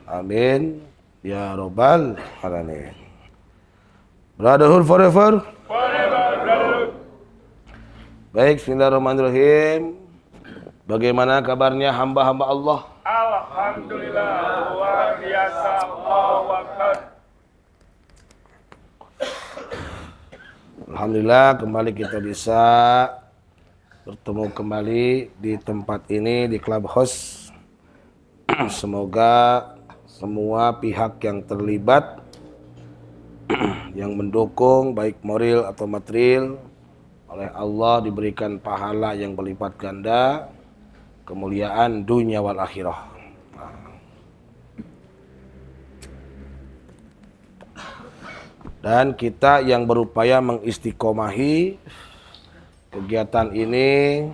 Amin ya rabbal alamin. Brotherhood forever. Baik, bismillahirrahmanirrahim. Bagaimana kabarnya hamba-hamba Allah? Alhamdulillah, luar biasa. Allahu Akbar. Alhamdulillah kembali kita bisa bertemu kembali di tempat ini di Clubhouse. Semoga semua pihak yang terlibat yang mendukung baik moral atau material oleh Allah diberikan pahala yang berlipat ganda, kemuliaan dunia wal akhirah. Dan kita yang berupaya mengistiqomahi kegiatan ini,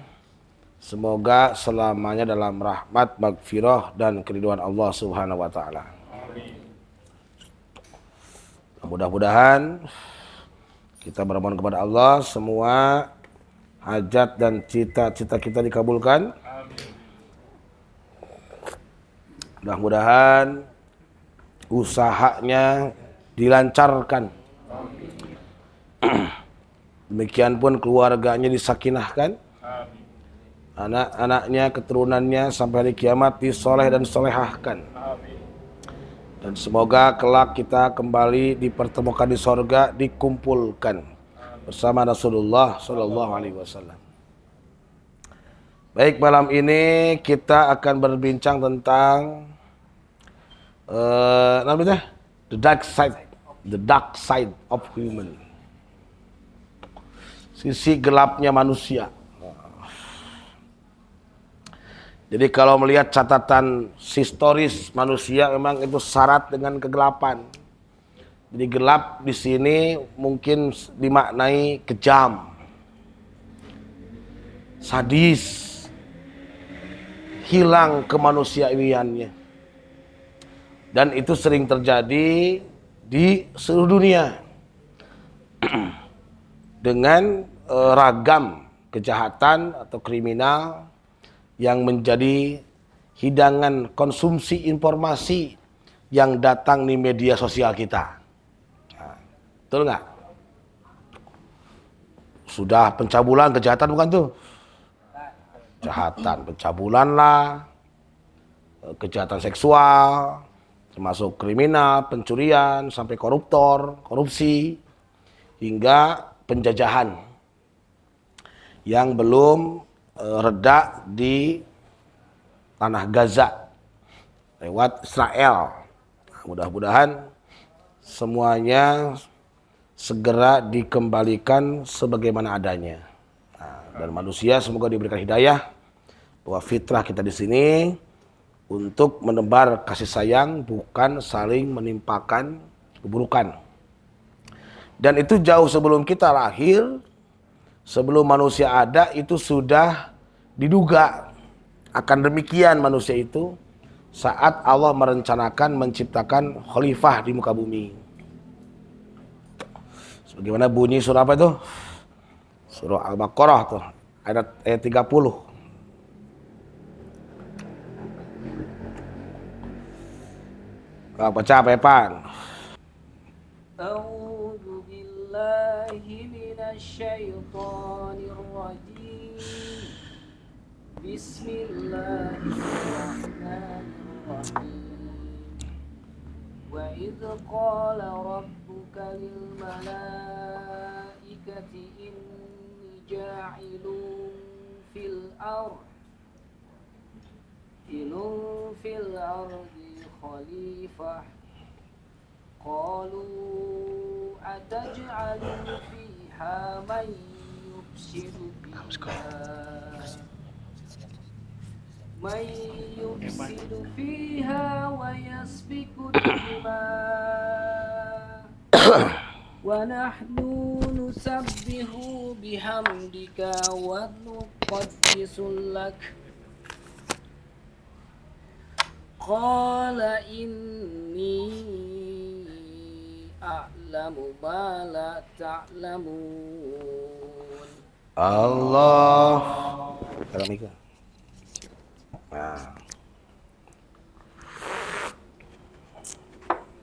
semoga selamanya dalam rahmat, magfirah dan keridhaan Allah Subhanahu wa taala. Mudah-mudahan kita bermohon kepada Allah semua hajat dan cita-cita kita dikabulkan. Mudah-mudahan usahanya dilancarkan. Demikian pun keluarganya disakinahkan. Anak-anaknya, keturunannya sampai hari kiamat disoleh dan solehahkan. Dan semoga kelak kita kembali dipertemukan di sorga, dikumpulkan bersama Rasulullah Shallallahu Alaihi Wasallam. Baik, malam ini kita akan berbincang tentang namanya the dark side of human, sisi gelapnya manusia. Jadi kalau melihat catatan historis manusia memang itu syarat dengan kegelapan. Jadi gelap di sini mungkin dimaknai kejam, sadis, hilang kemanusiawiannya. Dan itu sering terjadi di seluruh dunia dengan ragam kejahatan atau kriminal yang menjadi hidangan konsumsi informasi yang datang di media sosial kita. Nah, betul nggak? Sudah pencabulan kejahatan bukan tuh? Kejahatan pencabulan lah, kejahatan seksual, termasuk kriminal, pencurian, sampai koruptor, korupsi, hingga penjajahan yang belum reda di tanah Gaza lewat Israel. Mudah-mudahan semuanya segera dikembalikan sebagaimana adanya. Dan manusia semoga diberikan hidayah bahwa fitrah kita di sini untuk menebar kasih sayang, bukan saling menimpakan keburukan. Dan itu jauh sebelum kita lahir, sebelum manusia ada itu sudah diduga akan demikian manusia itu saat Allah merencanakan menciptakan khalifah di muka bumi. Sebagaimana bunyi surah apa itu? Surah Al-Baqarah tuh, ayat 30. Baca apa Epan? A'udzu billahi minasyaitonir rajim. Bismillahirrahmanirrahim. Wa idz qala rabbuka lil malaikati inni ja'ilun fil ardi khalifah qalu ataj'alu fiha man yufsidu fiha wa yasfiku dima wa nahnu nusabbihu bihamdika wa nuqaddisu lak qala inni a'lamu ma la ta'lamun. Allah. Nah.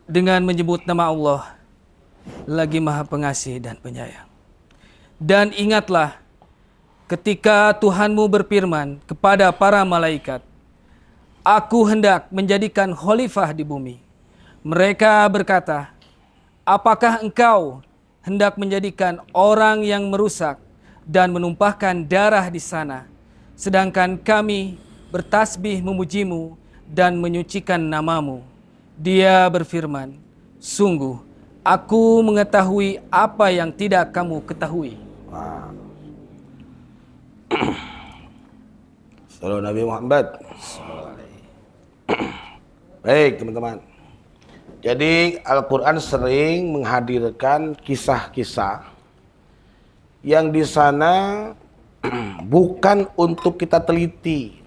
dengan menyebut nama Allah, lagi Maha Pengasih dan Penyayang. Dan ingatlah ketika Tuhanmu berfirman kepada para malaikat, Aku hendak menjadikan khalifah di bumi. Mereka berkata, apakah engkau hendak menjadikan orang yang merusak dan menumpahkan darah di sana, sedangkan kami bertasbih memujimu dan menyucikan namamu? Dia berfirman, sungguh, aku mengetahui apa yang tidak kamu ketahui. Salam Nabi Muhammad. Baik teman-teman. Jadi Al-Quran sering menghadirkan kisah-kisah yang di sana bukan untuk kita teliti,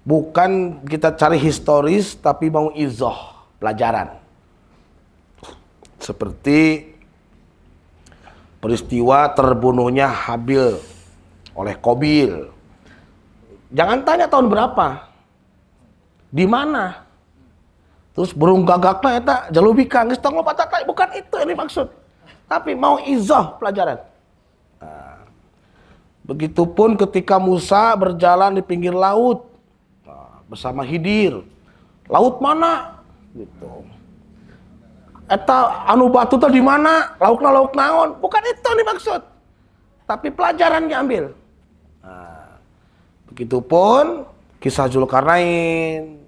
bukan kita cari historis, tapi mau izoh, pelajaran. Seperti peristiwa terbunuhnya Habil oleh Qabil. Jangan tanya tahun berapa, di mana. Terus burung gagaknya eta jalubika geus tong loba tata, bukan itu yang dimaksud. Tapi mau izoh pelajaran. Nah, begitupun ketika Musa berjalan di pinggir laut bersama Khidir. Laut mana? Gitu. Eta anu batu teh di mana? Laukna lauk naon? Bukan itu yang dimaksud. Tapi pelajaran diambil. Nah, begitupun kisah Zulkarnain,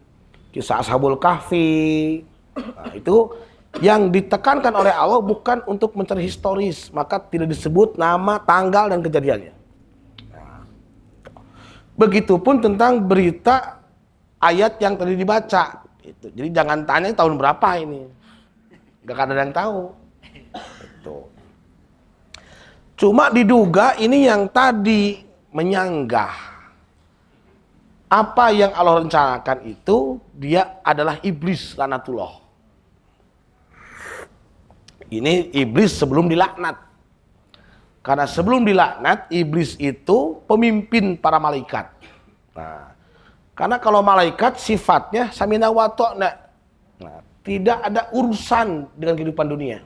kisah Ashabul Kahfi. Nah, itu yang ditekankan oleh Allah bukan untuk mencari historis, maka tidak disebut nama, tanggal, dan kejadiannya. Nah, begitupun tentang berita ayat yang tadi dibaca. Itu. Jadi jangan tanya tahun berapa ini, gak ada yang tahu. Itu. Cuma diduga ini yang tadi menyanggah. Apa yang Allah rencanakan itu dia adalah iblis laknatullah. Ini iblis sebelum dilaknat. Karena sebelum dilaknat iblis itu pemimpin para malaikat. Nah, karena kalau malaikat sifatnya samina wa ta'na. Nah, tidak ada urusan dengan kehidupan dunia.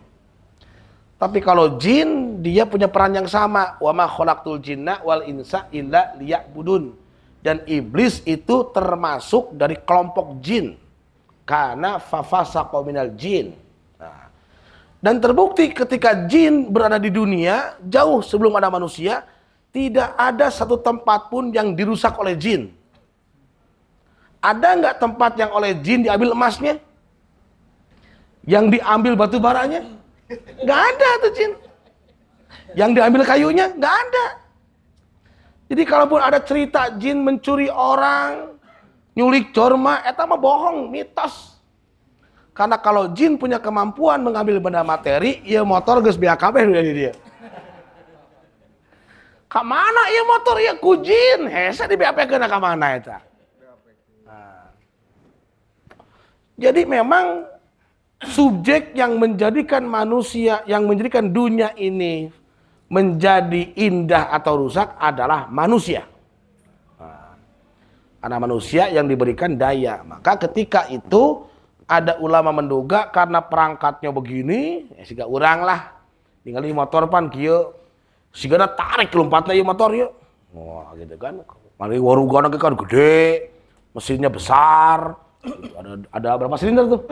Tapi kalau jin dia punya peran yang sama. Wa ma khalaqtul jinna wal insa illa liya'budun. Dan iblis itu termasuk dari kelompok jin. Karena fafasaqa minal jin. Nah, dan terbukti ketika jin berada di dunia, jauh sebelum ada manusia, tidak ada satu tempat pun yang dirusak oleh jin. Ada nggak tempat yang oleh jin diambil emasnya? Yang diambil batu baranya? Nggak ada tuh jin. Yang diambil kayunya? Nggak ada. Jadi kalaupun ada cerita jin mencuri orang, nyulik jorma, eta mah bohong, mitos. Karena kalau jin punya kemampuan mengambil benda materi, ieu motor geus biar kabeh dari dia. Ka mana ieu motor ieu ku jin? Hese dibeapekeun ka mana eta? Nah. Jadi memang subjek yang menjadikan manusia, yang menjadikan dunia ini menjadi indah atau rusak adalah manusia. Nah, karena manusia yang diberikan daya. Maka ketika itu ada ulama menduga karena perangkatnya begini, ya siga urang lah. Tinggal di motor pan kieu, sigana tarik lompatna ieu motor ieu. Wah, gitu kan. Mari warugana kan gede, mesinnya besar. Ada berapa silinder tuh?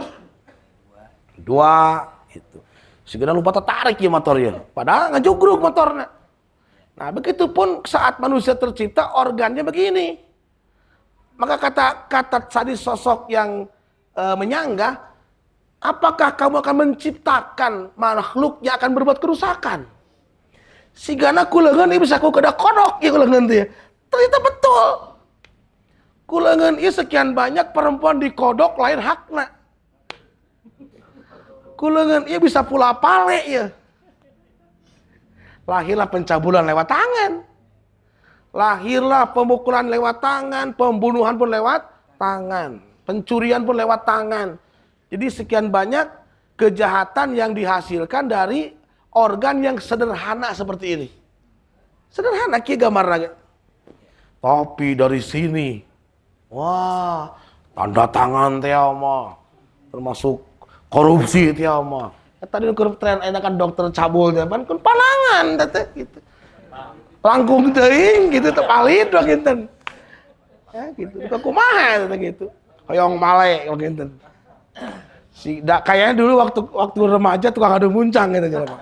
2 gitu. Segera lupa tertarik ya motornya. Padahal ngejugruk motornya. Nah begitupun saat manusia tercipta organnya begini. Maka kata tadi sosok yang menyanggah, apakah kamu akan menciptakan makhluk yang akan berbuat kerusakan? Sigana kuleungeun ieu bisa ku kedak kodok ya kuleungeun teh. Ternyata betul. Kuleungeun ieu sekian banyak perempuan dikodok lain hakna. Kuleungeun ieu bisa pula pale ya. Lahirlah pencabulan lewat tangan. Lahirlah pemukulan lewat tangan, pembunuhan pun lewat tangan, pencurian pun lewat tangan. Jadi sekian banyak kejahatan yang dihasilkan dari organ yang sederhana seperti ini. Sederhana kieu gambarna. Topi dari sini. Wah, tanda tangan teh mah termasuk korupsi itu ya mah. Tadi korupsi tren enakan dokter cabul jaman kan panangan teh gitu. Langkung teuing gitu teh palit we kinten. Ya gitu. Kumaha teh gitu. Hoyong male gitu. Kayaknya dulu waktu remaja tukang adu muncang gitu jelema.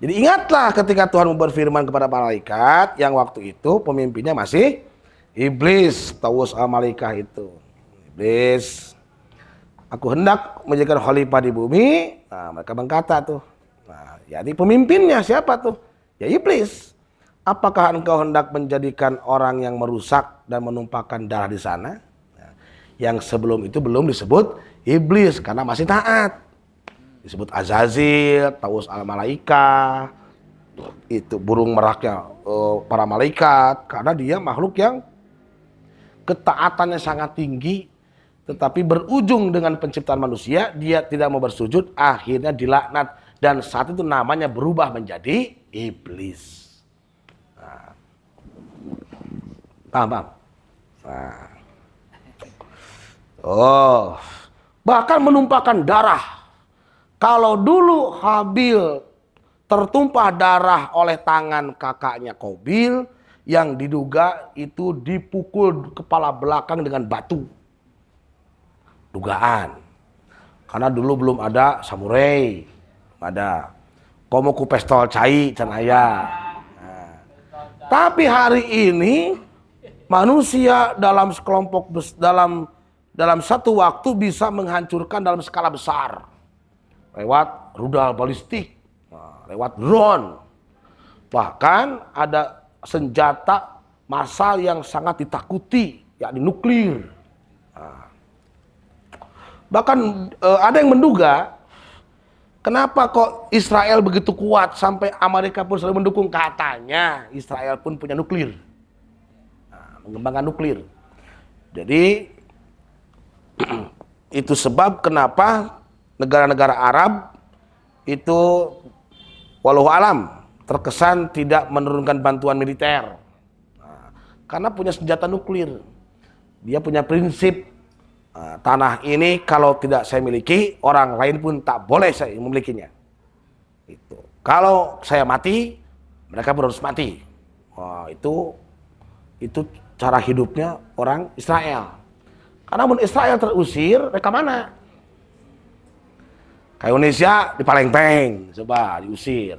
Jadi ingatlah ketika Tuhan berfirman kepada malaikat yang waktu itu pemimpinnya masih iblis, tawus al-malaikah itu. Iblis, aku hendak menjadikan khalifah di bumi. Nah, mereka berkata tuh. Nah, jadi pemimpinnya siapa tuh? Ya iblis. Apakah engkau hendak menjadikan orang yang merusak dan menumpahkan darah di sana? Nah, yang sebelum itu belum disebut iblis karena masih taat. Disebut Azazil, Tawus al-Malaikah, itu burung meraknya para malaikat, karena dia makhluk yang ketaatannya sangat tinggi, tetapi berujung dengan penciptaan manusia, dia tidak mau bersujud, akhirnya dilaknat, dan saat itu namanya berubah menjadi iblis. Nah. Paham? Nah. Bahkan menumpahkan darah. Kalau dulu Habil tertumpah darah oleh tangan kakaknya Qabil yang diduga itu dipukul kepala belakang dengan batu. Dugaan. Karena dulu belum ada samurai. Ada. Komo ku pistol cai can aya. Nah. Tapi hari ini manusia dalam sekelompok dalam satu waktu bisa menghancurkan dalam skala besar. Lewat rudal balistik, lewat drone. Bahkan ada senjata massal yang sangat ditakuti, yakni nuklir. Bahkan ada yang menduga, kenapa kok Israel begitu kuat sampai Amerika pun selalu mendukung, katanya Israel pun punya nuklir. Mengembangkan nuklir. Jadi itu sebab kenapa negara-negara Arab itu walau alam terkesan tidak menurunkan bantuan militer. Karena punya senjata nuklir. Dia punya prinsip tanah ini kalau tidak saya miliki, orang lain pun tak boleh saya memilikinya. Itu. Kalau saya mati, mereka pun harus mati. Itu cara hidupnya orang Israel. Karena mun Israel terusir, mereka mana? Kayak Indonesia di Palembang, coba diusir.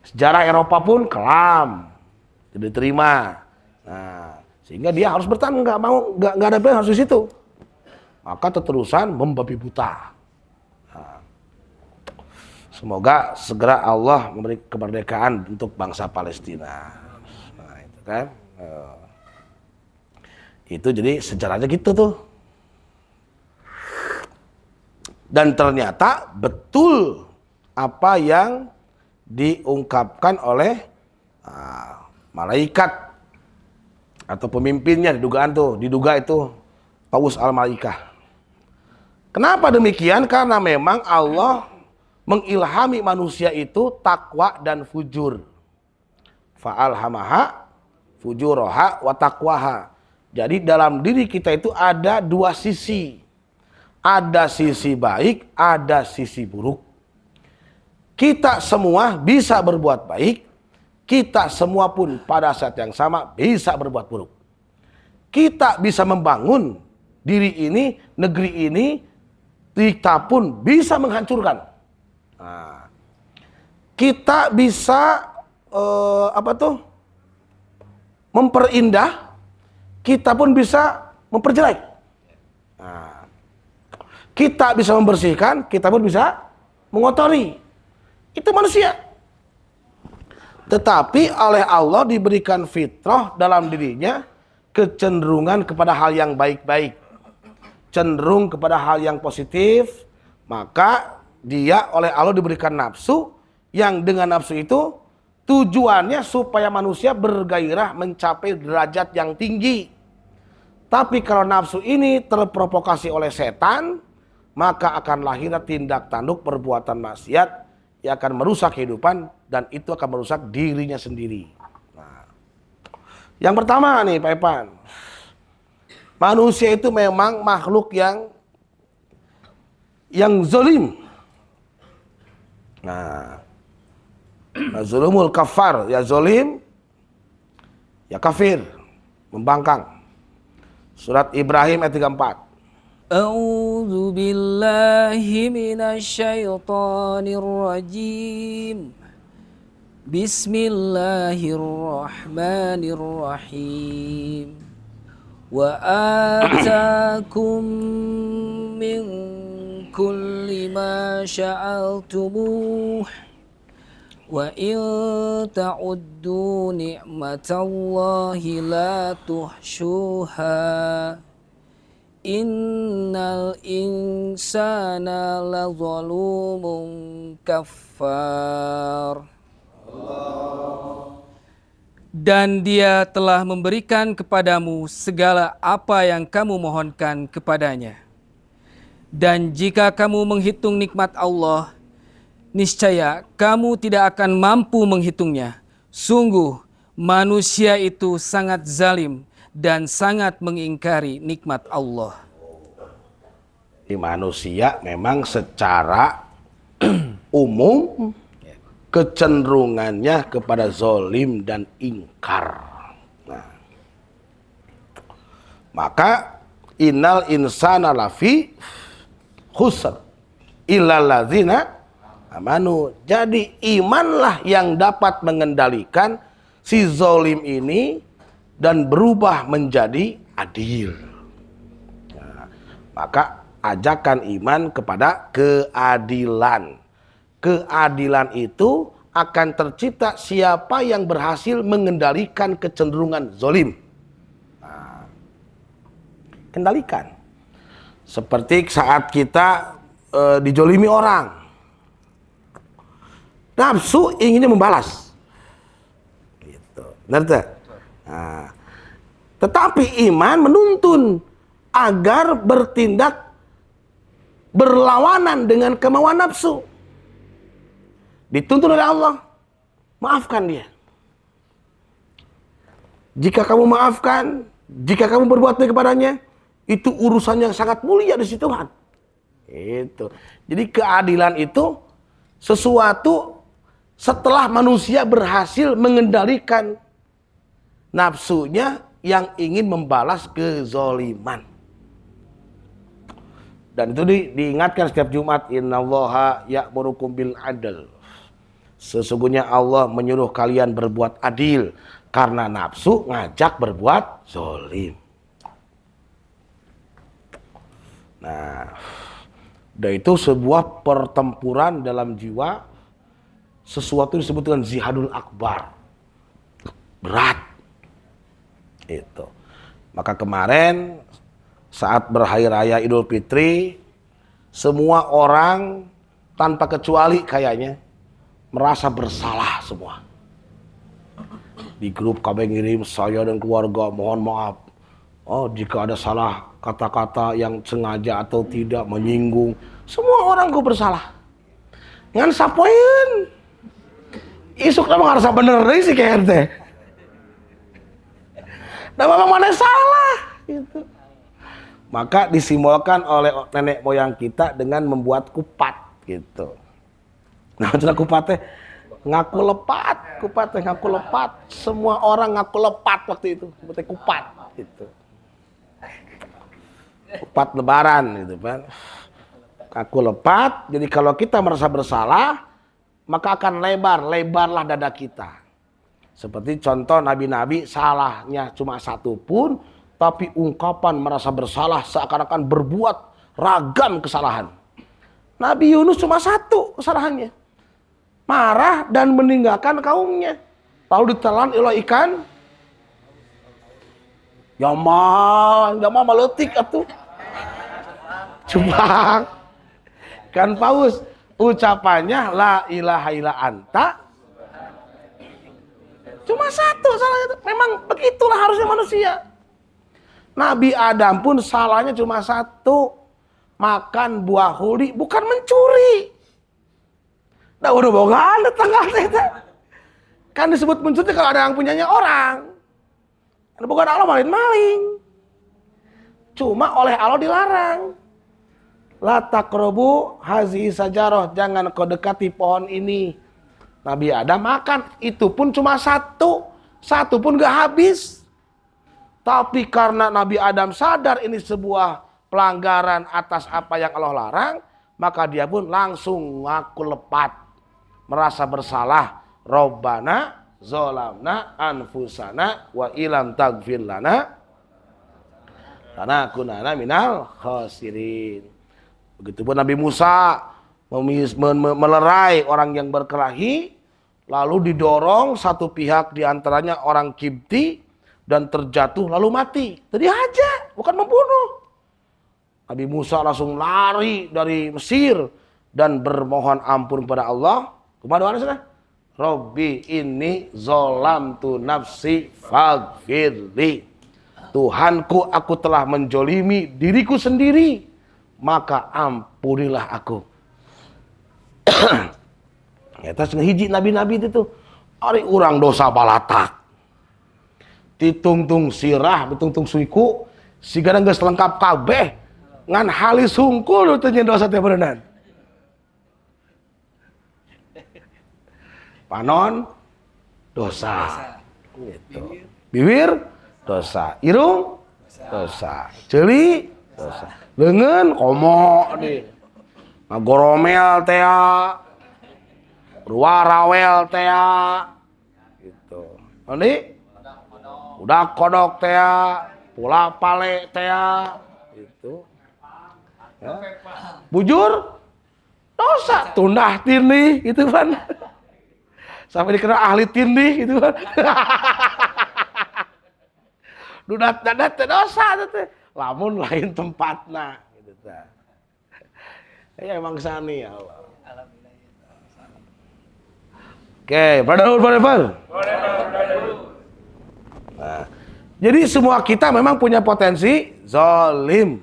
Sejarah Eropa pun kelam, tidak diterima. Nah, sehingga dia harus bertahan, nggak ada pilihan, harus di situ. Maka terusan membabi buta. Nah, semoga segera Allah memberi kemerdekaan untuk bangsa Palestina. Nah, itu kan. Itu jadi sejarahnya gitu tuh. Dan ternyata betul apa yang diungkapkan oleh malaikat atau pemimpinnya diduga itu Tawus al-Malaikah. Kenapa demikian? Karena memang Allah mengilhami manusia itu takwa dan fujur. Fa'alhamaha fujuroha wa taqwaha. Jadi dalam diri kita itu ada dua sisi. Ada sisi baik, ada sisi buruk. Kita semua bisa berbuat baik, kita semua pun pada saat yang sama bisa berbuat buruk. Kita bisa membangun diri ini, negeri ini, kita pun bisa menghancurkan. Nah, kita bisa memperindah, kita pun bisa memperjelek. Nah, kita bisa membersihkan, kita pun bisa mengotori. Itu manusia. Tetapi oleh Allah diberikan fitrah dalam dirinya kecenderungan kepada hal yang baik-baik. Cenderung kepada hal yang positif. Maka dia oleh Allah diberikan nafsu, yang dengan nafsu itu tujuannya supaya manusia bergairah mencapai derajat yang tinggi. Tapi kalau nafsu ini terprovokasi oleh setan, maka akan lahir tindak tanduk perbuatan maksiat yang akan merusak kehidupan dan itu akan merusak dirinya sendiri. Nah, Yang pertama nih Pak Epan, manusia itu memang makhluk yang zalim. Nah, zulumul kafar, ya zalim, ya kafir, membangkang. Surat Ibrahim ayat 34. A'udzu billahi minasyaitonir rajim. Bismillahirrahmanirrahim. Wa atakum min kulli ma sya'altumuh wa in ta'uddu ni'matallahi la tuhsyuha innal insana lazalumun kafar. Dan Dia telah memberikan kepadamu segala apa yang kamu mohonkan kepadanya. Dan jika kamu menghitung nikmat Allah, niscaya kamu tidak akan mampu menghitungnya. Sungguh manusia itu sangat zalim dan sangat mengingkari nikmat Allah. Di manusia memang secara umum kecenderungannya kepada zalim dan ingkar. Nah, maka innal insana lafi khusr illal ladzina amanu. Jadi imanlah yang dapat mengendalikan si zalim ini dan berubah menjadi adil. Nah, maka ajakan iman kepada keadilan. Keadilan itu akan tercipta siapa yang berhasil mengendalikan kecenderungan zalim. Nah, kendalikan. Seperti saat kita dijolimi orang. Nafsu inginnya membalas. Gitu. Benar tak? Nah, tetapi iman menuntun agar bertindak berlawanan dengan kemauan nafsu. Dituntun oleh Allah, maafkan dia. Jika kamu maafkan, jika kamu berbuat baik kepadanya, itu urusan yang sangat mulia di sisi Tuhan. Itu. Jadi keadilan itu sesuatu setelah manusia berhasil mengendalikan nafsunya yang ingin membalas kezaliman. Dan itu diingatkan setiap Jumat, innallaha ya'murukum bil adl. Sesungguhnya Allah menyuruh kalian berbuat adil karena nafsu ngajak berbuat zalim. Nah, dan itu sebuah pertempuran dalam jiwa, sesuatu yang disebut dengan zihadul akbar. Berat. Itu. Maka kemarin saat berhari raya Idul Fitri, semua orang tanpa kecuali kayaknya merasa bersalah semua. Di grup kami ngirim, saya dan keluarga mohon maaf. Oh, jika ada salah kata-kata yang sengaja atau tidak menyinggung, semua orang kok bersalah. Ngan sapoin. Isuk nama ngarasa bener deh sih kayak teh. Dan memang mana salah gitu. Maka disimbolkan oleh nenek moyang kita dengan membuat kupat gitu. Nah, sudah kupat teh ngaku lepat. Semua orang ngaku lepat waktu itu, seperti kupat gitu. Kupat lebaran gitu kan. Ngaku lepat, jadi kalau kita merasa bersalah, maka akan lebarlah dada kita. Seperti contoh nabi-nabi salahnya cuma satu pun, tapi ungkapan merasa bersalah seakan-akan berbuat ragam kesalahan. Nabi Yunus cuma satu kesalahannya. Marah dan meninggalkan kaumnya. Lalu ditelan oleh ikan. Yaman meletik atuh. Cubang. Kan paus ucapannya la ilaha illa anta. Cuma satu salahnya. Memang begitulah harusnya manusia. Nabi Adam pun salahnya cuma satu. Makan buah huri bukan mencuri. Nah udah bogaan tetangga kita. Kan disebut mencuri kalau ada yang punyanya orang. Bukan Allah maling-maling. Cuma oleh Allah dilarang. La taqrabu hazihi sajarah, jangan kau dekati pohon ini. Nabi Adam makan, itu pun cuma satu pun gak habis. Tapi karena Nabi Adam sadar ini sebuah pelanggaran atas apa yang Allah larang, maka dia pun langsung ngaku lepat, merasa bersalah. Rabbana zolamna anfusana wa ilam tagfir lana karena kunana minal khasirin. Begitupun Nabi Musa melerai orang yang berkelahi, lalu didorong satu pihak diantaranya orang Kipti dan terjatuh lalu mati. Tadi aja, bukan membunuh. Nabi Musa langsung lari dari Mesir dan bermohon ampun kepada Allah. Kepada mana sana? Robbi inni zolamtu nafsi faghfirli. Tuhanku, aku telah menjolimi diriku sendiri, maka ampunilah aku. Eta hiji nabi-nabi itu tuh, ari urang dosa balatak. Ditungtung sirah, ditungtung suiku, sigana geus lengkap kabeh, ngan halis hungkul teu dosa teh beuneunan. Panon dosa. Gitu. Bibir dosa, irung dosa, ceuli dosa, leungeun komo deui. Ngagoromel teh, ruarawel teh, gitu. Nanti udah kodok teh, pula pale teh, gitu. Ya. Bujur dosa, tundah tindih gitu kan. Sampai dikenal ahli tindih gitu kan. Dudat-dadat dosa teh. Lamun lain tempatna gitu tah. Ya emang sani ya Allah. Oke, pada dulu. Nah, jadi semua kita memang punya potensi zalim.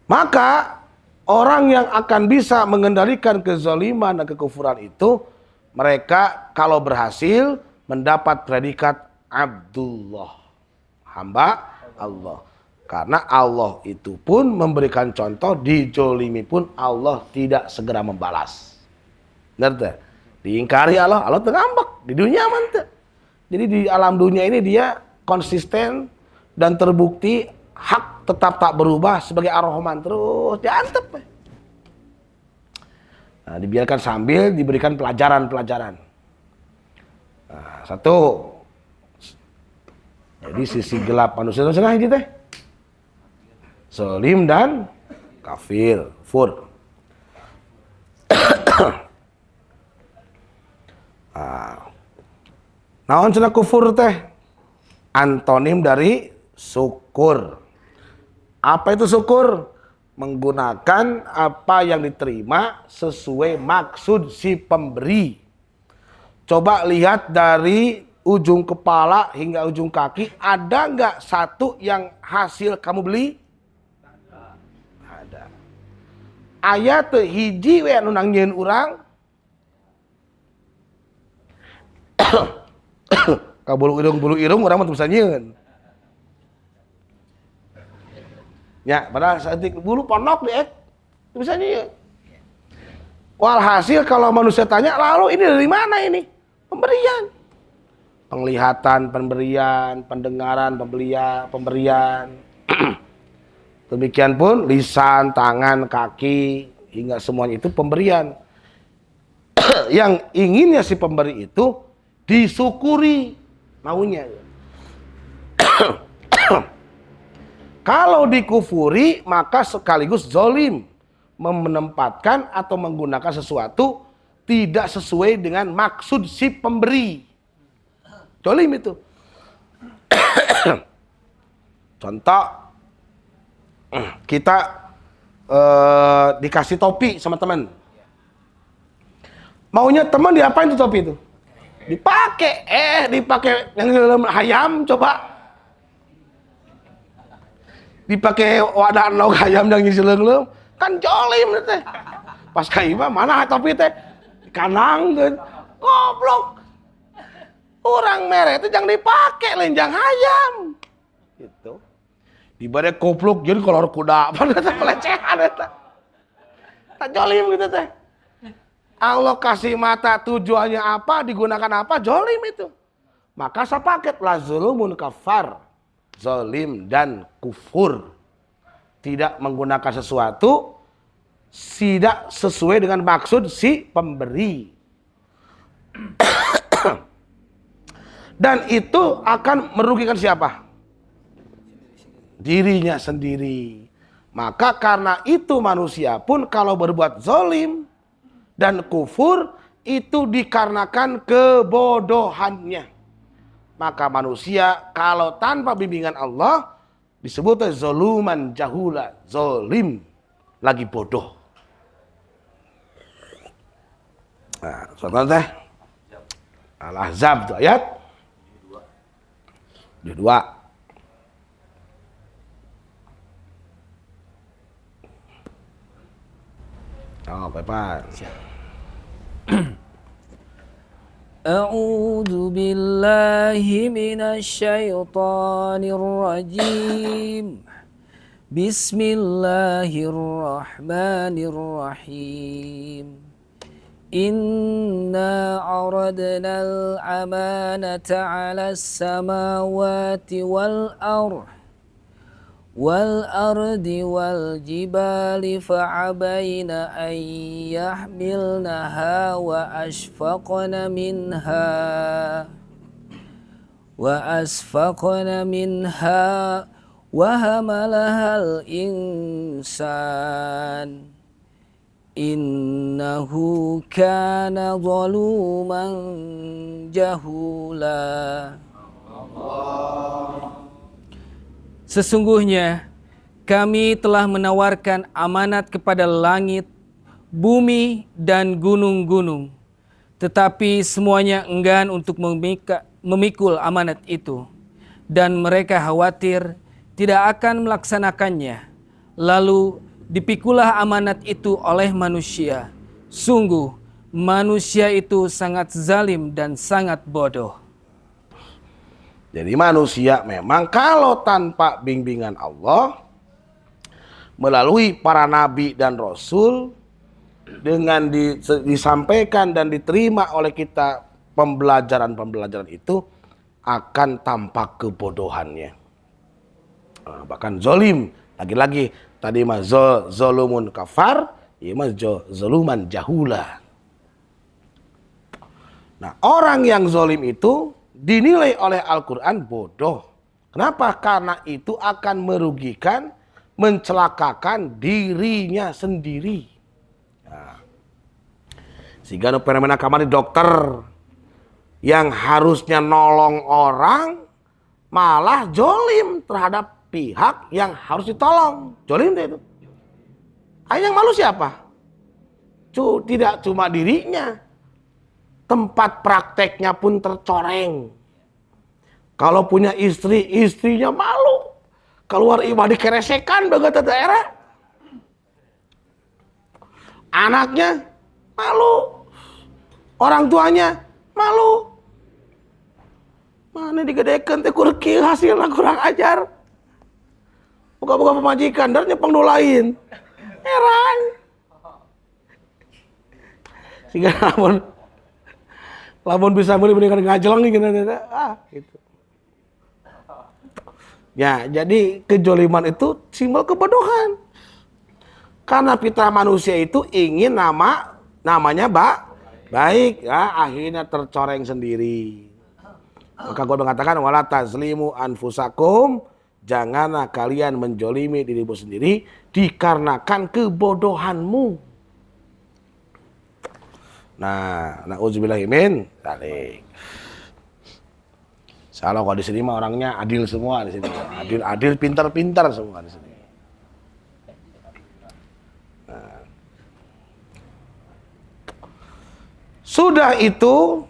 Maka orang yang akan bisa mengendalikan kezaliman dan kekufuran itu, mereka kalau berhasil mendapat predikat Abdullah, hamba Allah. Karena Allah itu pun memberikan contoh, dijolimi pun Allah tidak segera membalas. Ngerti? Diingkari Allah terambek. Di dunia mantep. Jadi di alam dunia ini dia konsisten dan terbukti hak tetap tak berubah sebagai ar-Rahman, terus diantep. Nah, dibiarkan sambil diberikan pelajaran-pelajaran. Nah, satu. Jadi sisi gelap manusia itu ini teh. Zalim dan kafir, kufur. Naon cenah kufur teh? Antonim dari syukur. Apa itu syukur? Menggunakan apa yang diterima sesuai maksud si pemberi. Coba lihat dari ujung kepala hingga ujung kaki, ada nggak satu yang hasil kamu beli? Ada. Aya teu hiji we anu nangieun urang? Ka bulu irung urang mah teu bisa nyieun. Ya, padahal saat bulu ponok deh, bisa nih. Walhasil kalau manusia tanya, lalu ini dari mana ini? Pemberian. Penglihatan, pemberian, pendengaran, pemberian. Demikian pun lisan, tangan, kaki, hingga semuanya itu pemberian. Yang inginnya si pemberi itu disyukuri maunya. Kalau dikufuri maka sekaligus zalim, menempatkan atau menggunakan sesuatu tidak sesuai dengan maksud si pemberi. Zalim itu. Contoh, kita dikasih topi sama teman. Maunya teman diapain tuh topi itu? Dipakai yang dalam ayam coba. dipakai wadah lauk ayam dan ngisi leung kan jolim teh. Pas ka imam mana topi teh kanang tuh goblok. Orang mere itu jangan dipakai lenjang ayam. Gitu. Dibade goblok jadi kolor kuda pada pelecehan eta. Tak jolim gitu teh. Allah kasih mata tujuannya apa, digunakan apa, jolim itu. Maka sepaket la zulumun kafar. Zolim dan kufur. Tidak menggunakan sesuatu tidak sesuai dengan maksud si pemberi. Dan itu akan merugikan siapa? Dirinya sendiri. Maka karena itu manusia pun kalau berbuat zalim dan kufur itu dikarenakan kebodohannya. Maka manusia kalau tanpa bimbingan Allah disebut zaluman jahula, zalim, lagi bodoh. Nah, contoh teh Al-Ahzab itu ayat 22. Oh, Pak. A'udzu billahi minasyaitonir rajim. Bismillahirrahmanirrahim. Inna aradna al-amanata 'alas samawati wal ardi wal jibali fa'abaina an yahmilnaha wa asfaqna minha wa hamalahal insan innahu kana zaluman jahula. Sesungguhnya kami telah menawarkan amanat kepada langit, bumi, dan gunung-gunung. Tetapi semuanya enggan untuk memikul amanat itu. Dan mereka khawatir tidak akan melaksanakannya. Lalu dipikulah amanat itu oleh manusia. Sungguh manusia itu sangat zalim dan sangat bodoh. Jadi manusia memang kalau tanpa bimbingan Allah melalui para nabi dan rasul dengan disampaikan dan diterima oleh kita pembelajaran itu akan tampak kebodohannya. Bahkan zolim. Lagi-lagi tadi mah zolumun kafar, ya mah zoluman jahula. Nah, orang yang zolim itu dinilai oleh Al-Quran bodoh. Kenapa? Karena itu akan merugikan, mencelakakan dirinya sendiri. Nah, sehingga fenomena kamari dokter yang harusnya nolong orang malah zolim terhadap pihak yang harus ditolong. Zolim itu. Yang malu siapa? Tidak cuma dirinya. Tempat prakteknya pun tercoreng. Kalau punya istri, istrinya malu. Keluar ibadah dikeresekan begitu daerah. Anaknya malu. Orang tuanya malu. Mana digedekan teh kurki hasilnya kurang ajar. Buka-buka pemajikan dan nyepeng nu lain. Heran. Sehingga lamun bisa mendingan ngajelang gitu. Gitu. Ya, jadi kejoliman itu simbol kebodohan. Karena fitrah manusia itu ingin namanya baik, ya, akhirnya tercoreng sendiri. Maka gue mengatakan wala tazlimu anfusakum, janganlah kalian menjolimi dirimu sendiri dikarenakan kebodohanmu. Nah, na'udzubillahi min dzalik. Salah kalau di sini mah orangnya adil semua di sini. Adil, pintar-pintar semua di sini. Nah. Sudah itu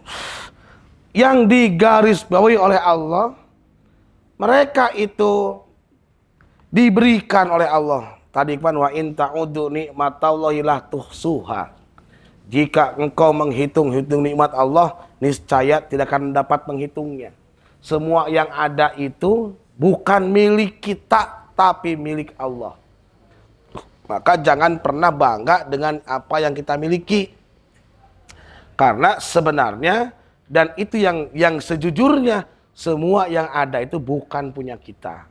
yang digarisbawahi oleh Allah, mereka itu diberikan oleh Allah. Tadi kan wa in ta'udu nikmatallahi la tuhsuha. Jika engkau menghitung-hitung nikmat Allah, niscaya tidak akan dapat menghitungnya. Semua yang ada itu bukan milik kita, tapi milik Allah. Maka jangan pernah bangga dengan apa yang kita miliki. Karena sebenarnya, dan itu yang sejujurnya, semua yang ada itu bukan punya kita.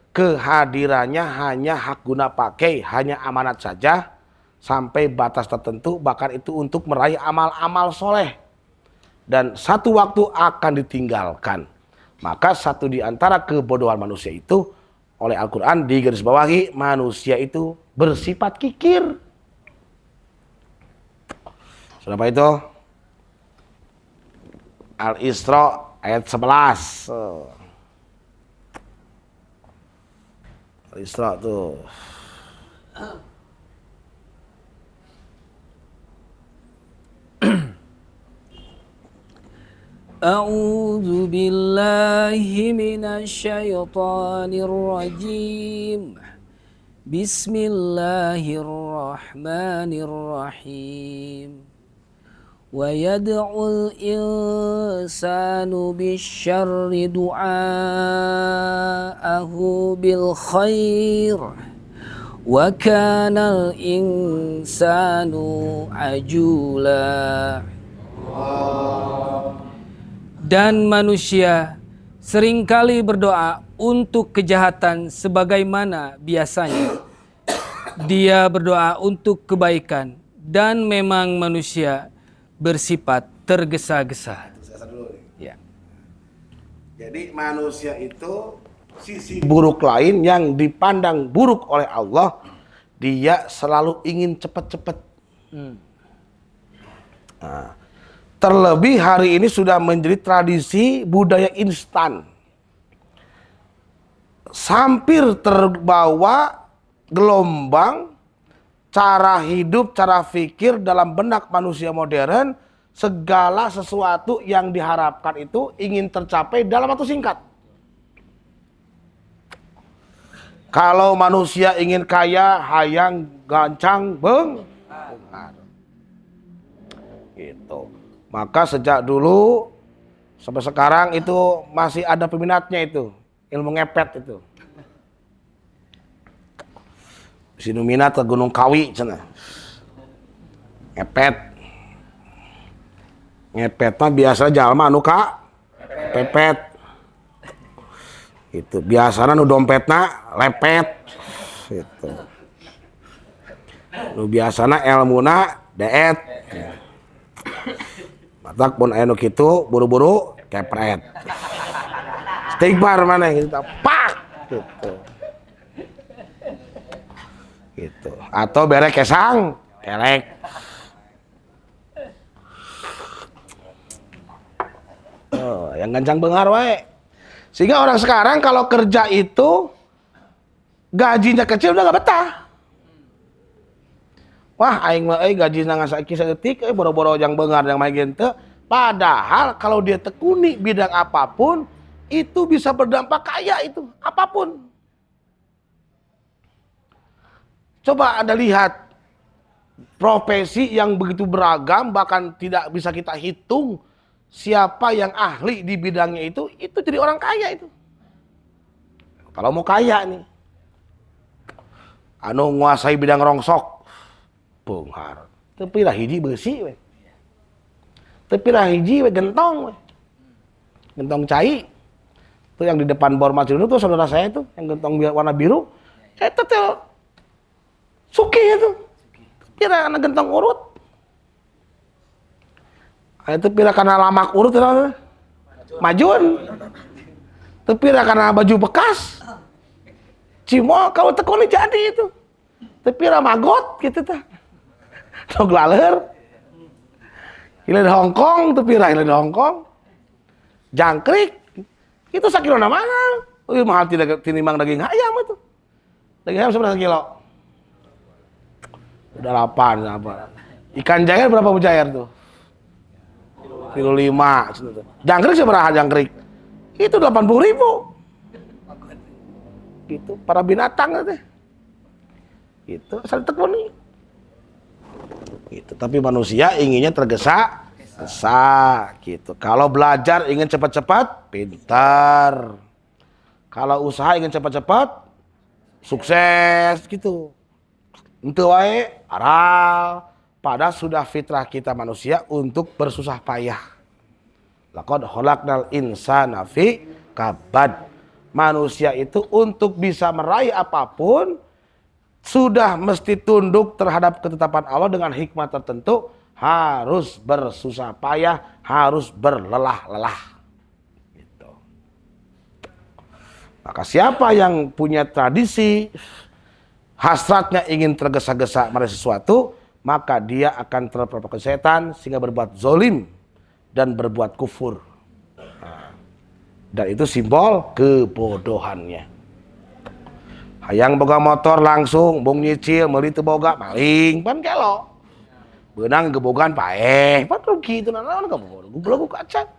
Kehadirannya hanya hak guna pakai, hanya amanat saja, sampai batas tertentu, bahkan itu untuk meraih amal-amal soleh. Dan satu waktu akan ditinggalkan. Maka satu di antara kebodohan manusia itu, oleh Al-Quran digarisbawahi, manusia itu bersifat kikir. Sudah apa itu? Al-Isra ayat 11. Al-Isra tuh. A'udzu billahi minasyaitonir rajim. Bismillahirrahmanirrahim. Wa yad'ul insanu bisyarri du'aahu bil khair. Wa kanal insanu ajula. Dan manusia seringkali berdoa untuk kejahatan sebagaimana biasanya. Dia berdoa untuk kebaikan dan memang manusia bersifat tergesa-gesa. Ya. Jadi manusia itu sisi buruk lain yang dipandang buruk oleh Allah, dia selalu ingin cepat-cepat. Nah, terlebih hari ini sudah menjadi tradisi budaya instan. Hampir terbawa gelombang cara hidup, cara pikir dalam benak manusia modern. Segala sesuatu yang diharapkan itu ingin tercapai dalam waktu singkat. Kalau manusia ingin kaya, hayang, gancang, gitu. Maka sejak dulu sampai sekarang itu masih ada peminatnya itu, ilmu ngepet itu. Sinu minat ke Gunung Kawi cenah. Ngepet. Ngepet mah biasa jalma anu ka pepet. Itu biasana nu dompetna lepet. Gitu. Nu biasana elmuna deet. Matak pun aya nu kitu buru-buru kepret. Istighfar maneh gitu. Pak gitu. Gitu. Atau bere kesang, kelek. Oh, yang gancang bengar wae. Sehingga orang sekarang kalau kerja itu gajinya kecil udah gak betah. Wah, aing mah gajina ngasaiki saeutik boro-boro yang beungar yang main teu. Padahal kalau dia tekuni bidang apapun itu bisa berdampak kaya itu, apapun. Coba Anda lihat profesi yang begitu beragam bahkan tidak bisa kita hitung siapa yang ahli di bidangnya itu jadi orang kaya itu. Kalau mau kaya nih. Anu nguasai bidang rongsok beunghar. Teu pirah hiji beusi we. Teu pirah hiji we gentong we. Gentong cai. Itu yang di depan bor Macilunu tuh saudara saya itu yang gentong warna biru. Eta teh suki itu. Pirah kana gentong urut. Itu pirah kana lamak urut itu. Majun. Teu pirah kana baju bekas. Cimol kalau tekoni jadi itu. Teu pirah magot gitu tah. Sok laler. Hileh di Hongkong teu pirah hileh di Hongkong. Jangkrik. Itu sakilona mahal. Mahal tidak tinimbang daging ayam itu. Daging ayam seberapa kilo? Udah 8 apa. Ikan jair berapa mujair tuh? Kilo 5. Jangkrik seberapa jangkrik? Itu 80.000. gitu, para binatang teh. Gitu, asal tekuni. Gitu. Tapi manusia inginnya tergesa-gesa gitu. Kalau belajar ingin cepat-cepat, pintar. Kalau usaha ingin cepat-cepat, sukses gitu. Untuk wae aral. Padahal sudah fitrah kita manusia untuk bersusah payah. Laqad khalaqnal insana fi kabad. Manusia itu untuk bisa meraih apapun sudah mesti tunduk terhadap ketetapan Allah dengan hikmah tertentu, harus bersusah payah, harus berlelah-lelah. Gitu. Maka siapa yang punya tradisi hasratnya ingin tergesa-gesa meraih sesuatu, maka dia akan terprovokasi setan sehingga berbuat zolim dan berbuat kufur. Dan itu simbol kebodohannya. Hayang boga motor langsung, bong nyicil, meuli teu boga, maling, pan kelo. Beunang gebogan paeh, pan rugi itu naon kamu, goblok kaca.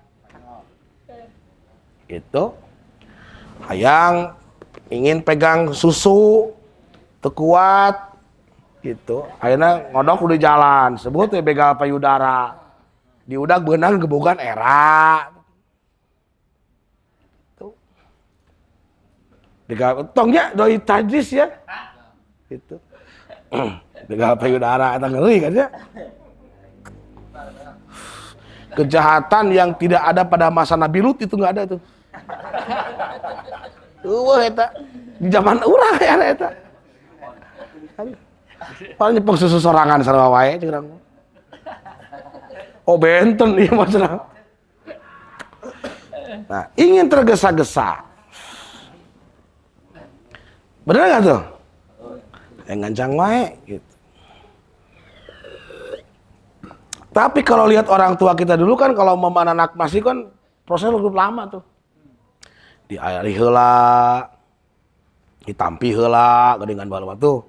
Gitu. Hayang ingin pegang susu, teu kuat, gitu. Ayeuna ngodok di jalan, sebut we begal payudara. Di udag beunang gebogan era. Begal tongnya doi tajis ya. Gitu. Begal payudara eta ngeri kan ya. Kejahatan yang tidak ada pada masa Nabi Lut itu enggak ada tuh. Wah eta di zaman urang ya eta. Paling nyepeng susu sorangan sarua wae ceurang. Oh benten ieu mah cenah. Nah, ingin tergesa-gesa. Bener gak tuh? Ngancang wae gitu. Tapi kalau lihat orang tua kita dulu kan, kalau anak masih kan prosesnya lebih lama tuh. Diairi heula, ditampi heula, gedengan baheula tuh.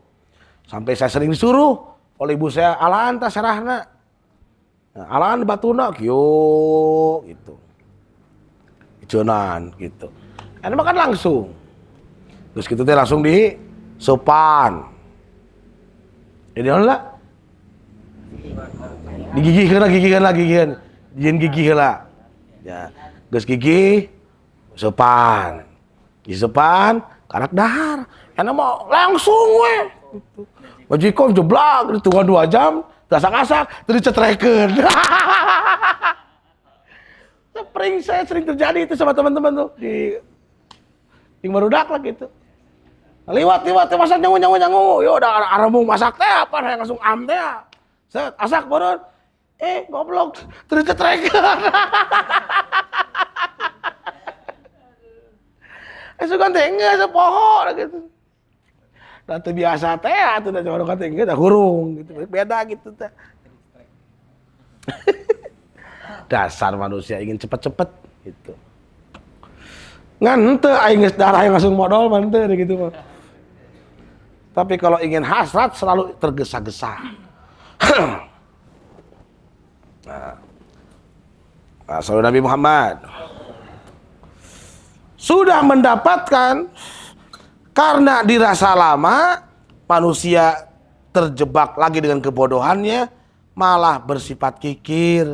Sampai saya sering disuruh oleh ibu saya, alaan tah sarahna. Nah, alaan batuna kieu gitu. Iceunaan gitu. Anu mah kan langsung. Terus gitu teh langsung di sopan. Jadi lah. Digigihkeun gigihan. Dijieun gigi heula. Ya, geus gigi sopan. Di sopan karak dahar. Anu mah langsung we. Majikan jeblak ditunggu 2 jam, gasak-gasak, terus dicetrekeun. Saya sering terjadi itu sama teman-teman tuh di barudak lah gitu. Liwat masak nyangu. Yo udah aremung masak teh apa langsung am teh. Set asak beureun. Goblok terus cetrekeun. Sugan teh geus poho gitu. Da teu biasa teh atuh da coba teh geus da hurung gitu. Beda gitu teh. Dasar manusia ingin cepet-cepet gitu. Ngan teu aing geus darah yang langsung modal mah teu gitu mah. Tapi kalau ingin hasrat selalu tergesa-gesa. Nah, saudara Nabi Muhammad sudah mendapatkan, karena dirasa lama manusia terjebak lagi dengan kebodohannya, malah bersifat kikir.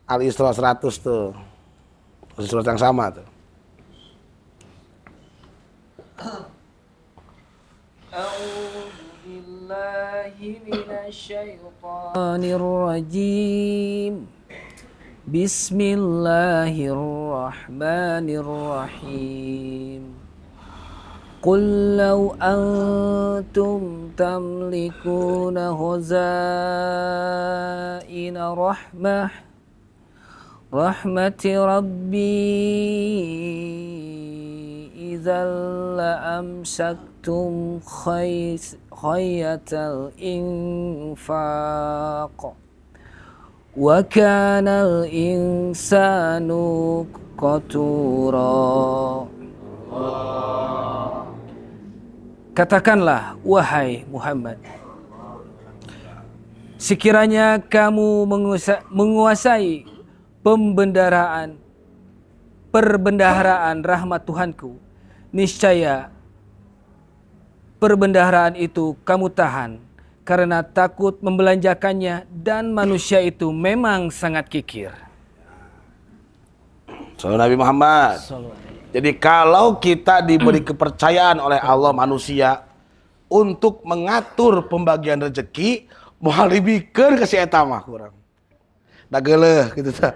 Al-Isra 100 tuh. Surat yang sama tuh. A'udzu billahi minasyaitonir rajim. Bismillahirrahmanirrahim. Qul law antum tamlikuna khazaina rahmati rabbi idzal la amsaktum khayyatal infaq wa kanal insanu qatura. Katakanlah wahai Muhammad, sekiranya kamu menguasai perbendaharaan rahmat Tuhanku, niscaya perbendaharaan itu kamu tahan karena takut membelanjakannya dan manusia itu memang sangat kikir. Sallallahu Nabi Muhammad. Jadi kalau kita diberi kepercayaan oleh Allah manusia untuk mengatur pembagian rezeki, moal dibikeun ka si eta mah kurang. Da geuleuh kitu tah.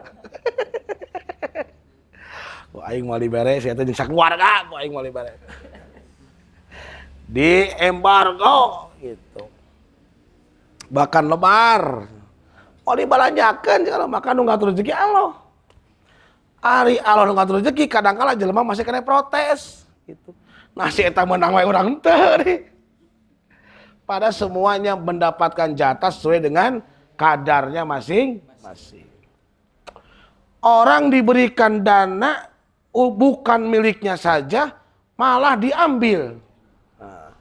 Aing moal dibere si eta jeung sakeluarga, aing moal dibere. Di embargo gitu. Bahkan lebar. Mau dibalanjakeun kalau makan nu ngatur rezeki Allah. Ari Allah nu ngatur rezeki kadang-kala jelema masih kena protes gitu. Nah si eta menang wae urang teu nih. Pada semuanya mendapatkan jatah sesuai dengan kadarnya masing-masing. Orang diberikan dana bukan miliknya saja malah diambil. Nah,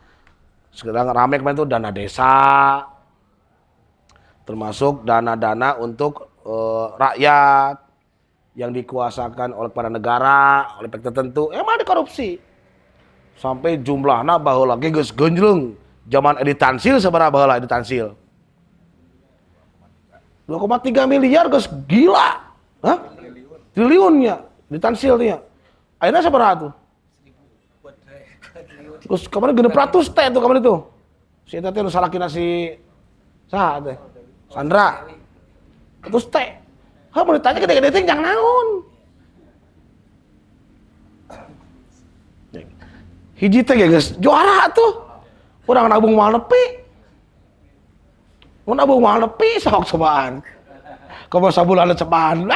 sekarang rame kemarin itu dana desa, termasuk dana-dana untuk rakyat yang dikuasakan oleh para negara, oleh pihak tertentu, emang dikorupsi. Sampai jumlahnya baheula ge geus genjleung. Zaman Edi Tansil sabaraha baheula Edi Tansil? 2,3 miliar geus gila. Hah? Triliunnya Edi Tansil nya. Ayeuna sabaraha tuh? Terus kemarin 600 teh tuh kemarin itu. Si eta teh nu salakina si saha teh? Sandra. Terus teh. Ha mau ditanya gede-gede teh jangan naon. Hiji teh geus juara tuh. Urang nabung moal nepi. Mun nabung moal nepi sok cobaan. Komo sabulan cobaan.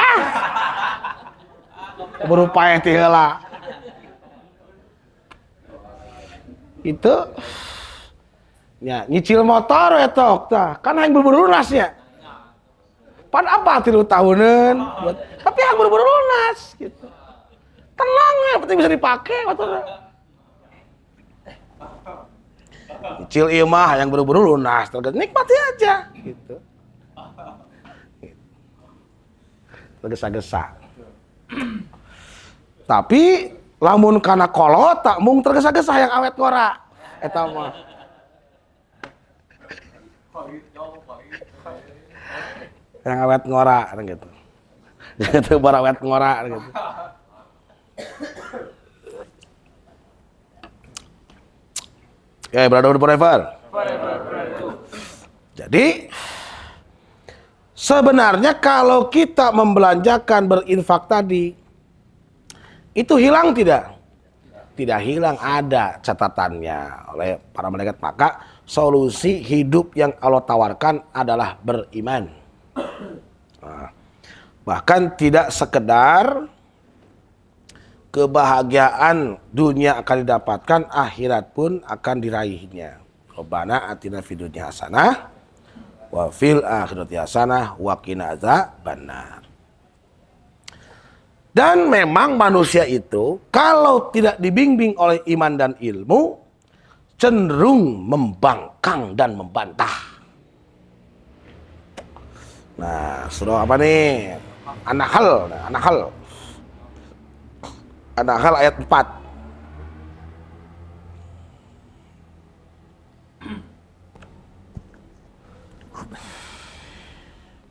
Berupaya teh heula. Itu ya nyicil motor etok tah. Kan aing buru-buru lunas nya. Pan apa 3 tahunan tapi aing buru-buru lunas gitu. Tenang ya, penting bisa dipakai motornya. Kecil ieu mah yang buru-buru lunas, nikmati aja gitu. Tergesa-gesa. Tapi lamun kana kolot tak mung tergesa-gesa yang awet ngora eta mah. Yang awet ngora gitu. Gitu bar awet ngora gitu. Ya, brother forever. Jadi sebenarnya kalau kita membelanjakan berinfak tadi itu hilang tidak? Tidak hilang, ada catatannya oleh para malaikat. Maka solusi hidup yang Allah tawarkan adalah beriman. Nah, bahkan tidak sekedar kebahagiaan dunia akan didapatkan, akhirat pun akan diraihnya. Rabbana atina fid dunya hasanah wa fil akhirati hasanah wa qina adzabannar. Dan memang manusia itu kalau tidak dibimbing oleh iman dan ilmu cenderung membangkang dan membantah. Nah, surah apa nih? An-Nahl. An-Nahl ayat 4.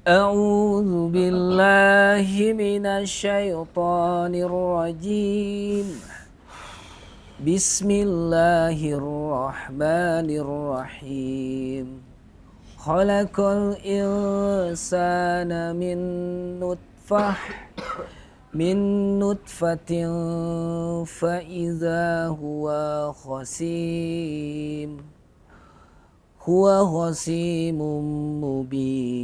A'udzu billahi minasyaitonir rajim. Bismillahirrahmanirrahim. Khalaqal insana min nutfatin fa idza huwa khasimun mubin.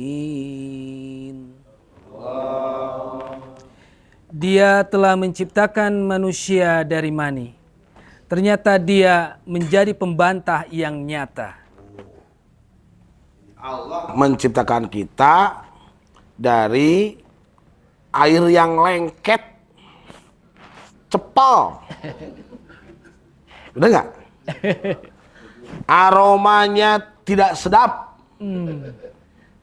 Dia telah menciptakan manusia dari mani. Ternyata dia menjadi pembantah yang nyata. Allah menciptakan kita dari air yang lengket, cepol. Udah nggak? Aromanya tidak sedap.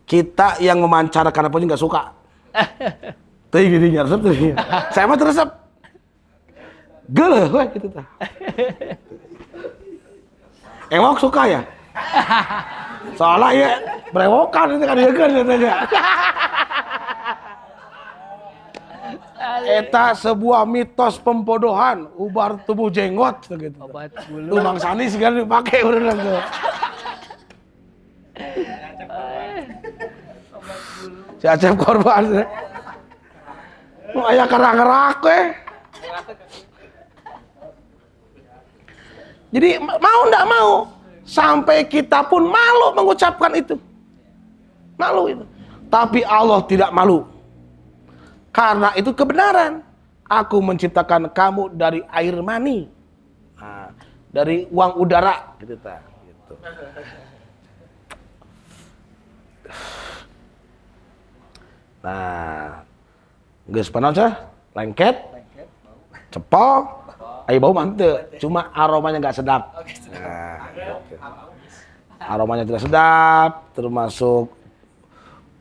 Kita yang memancarkan apa nggak suka. Tapi gini resep tuh. Saya mah resep. Geleh weh gitu tah. Ewok suka ya? Soalnya ya berewokan itu kan ya kan katanya. Eta sebuah mitos pembodohan, ubar tubuh jenggot gitu. Obat bulu. Tuh Mang Sani segala dipakai beneran tuh. Si Acep korban. Mau aya kerak-kerak we. Jadi mau ndak mau, sampai kita pun malu mengucapkan itu. Malu itu. Tapi Allah tidak malu. Karena itu kebenaran. Aku menciptakan kamu dari air mani. Nah, dari uang udara gitu ta. Gitu. Nah, geus panaon lengket. Cepol, aya bau mah henteu, cuma aromanya enggak sedap. Nah, gitu. Aromanya tidak sedap, termasuk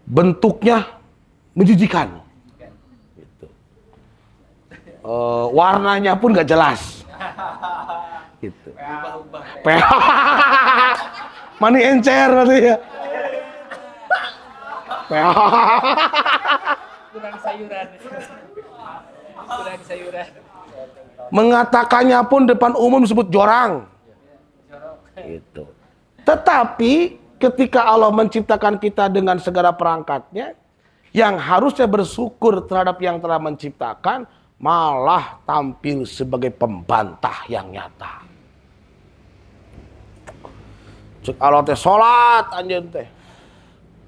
bentuknya menjijikan. Gitu. Warnanya pun enggak jelas. Gitu. Mani encer berarti ya. Kurang sayuran. Kurang sayuran. Mengatakannya pun depan umum disebut jorang. Gitu. Tetapi ketika Allah menciptakan kita dengan segala perangkatnya, yang harusnya bersyukur terhadap yang telah menciptakan, malah tampil sebagai pembantah yang nyata. Cek Allah teh salat anjeun teh.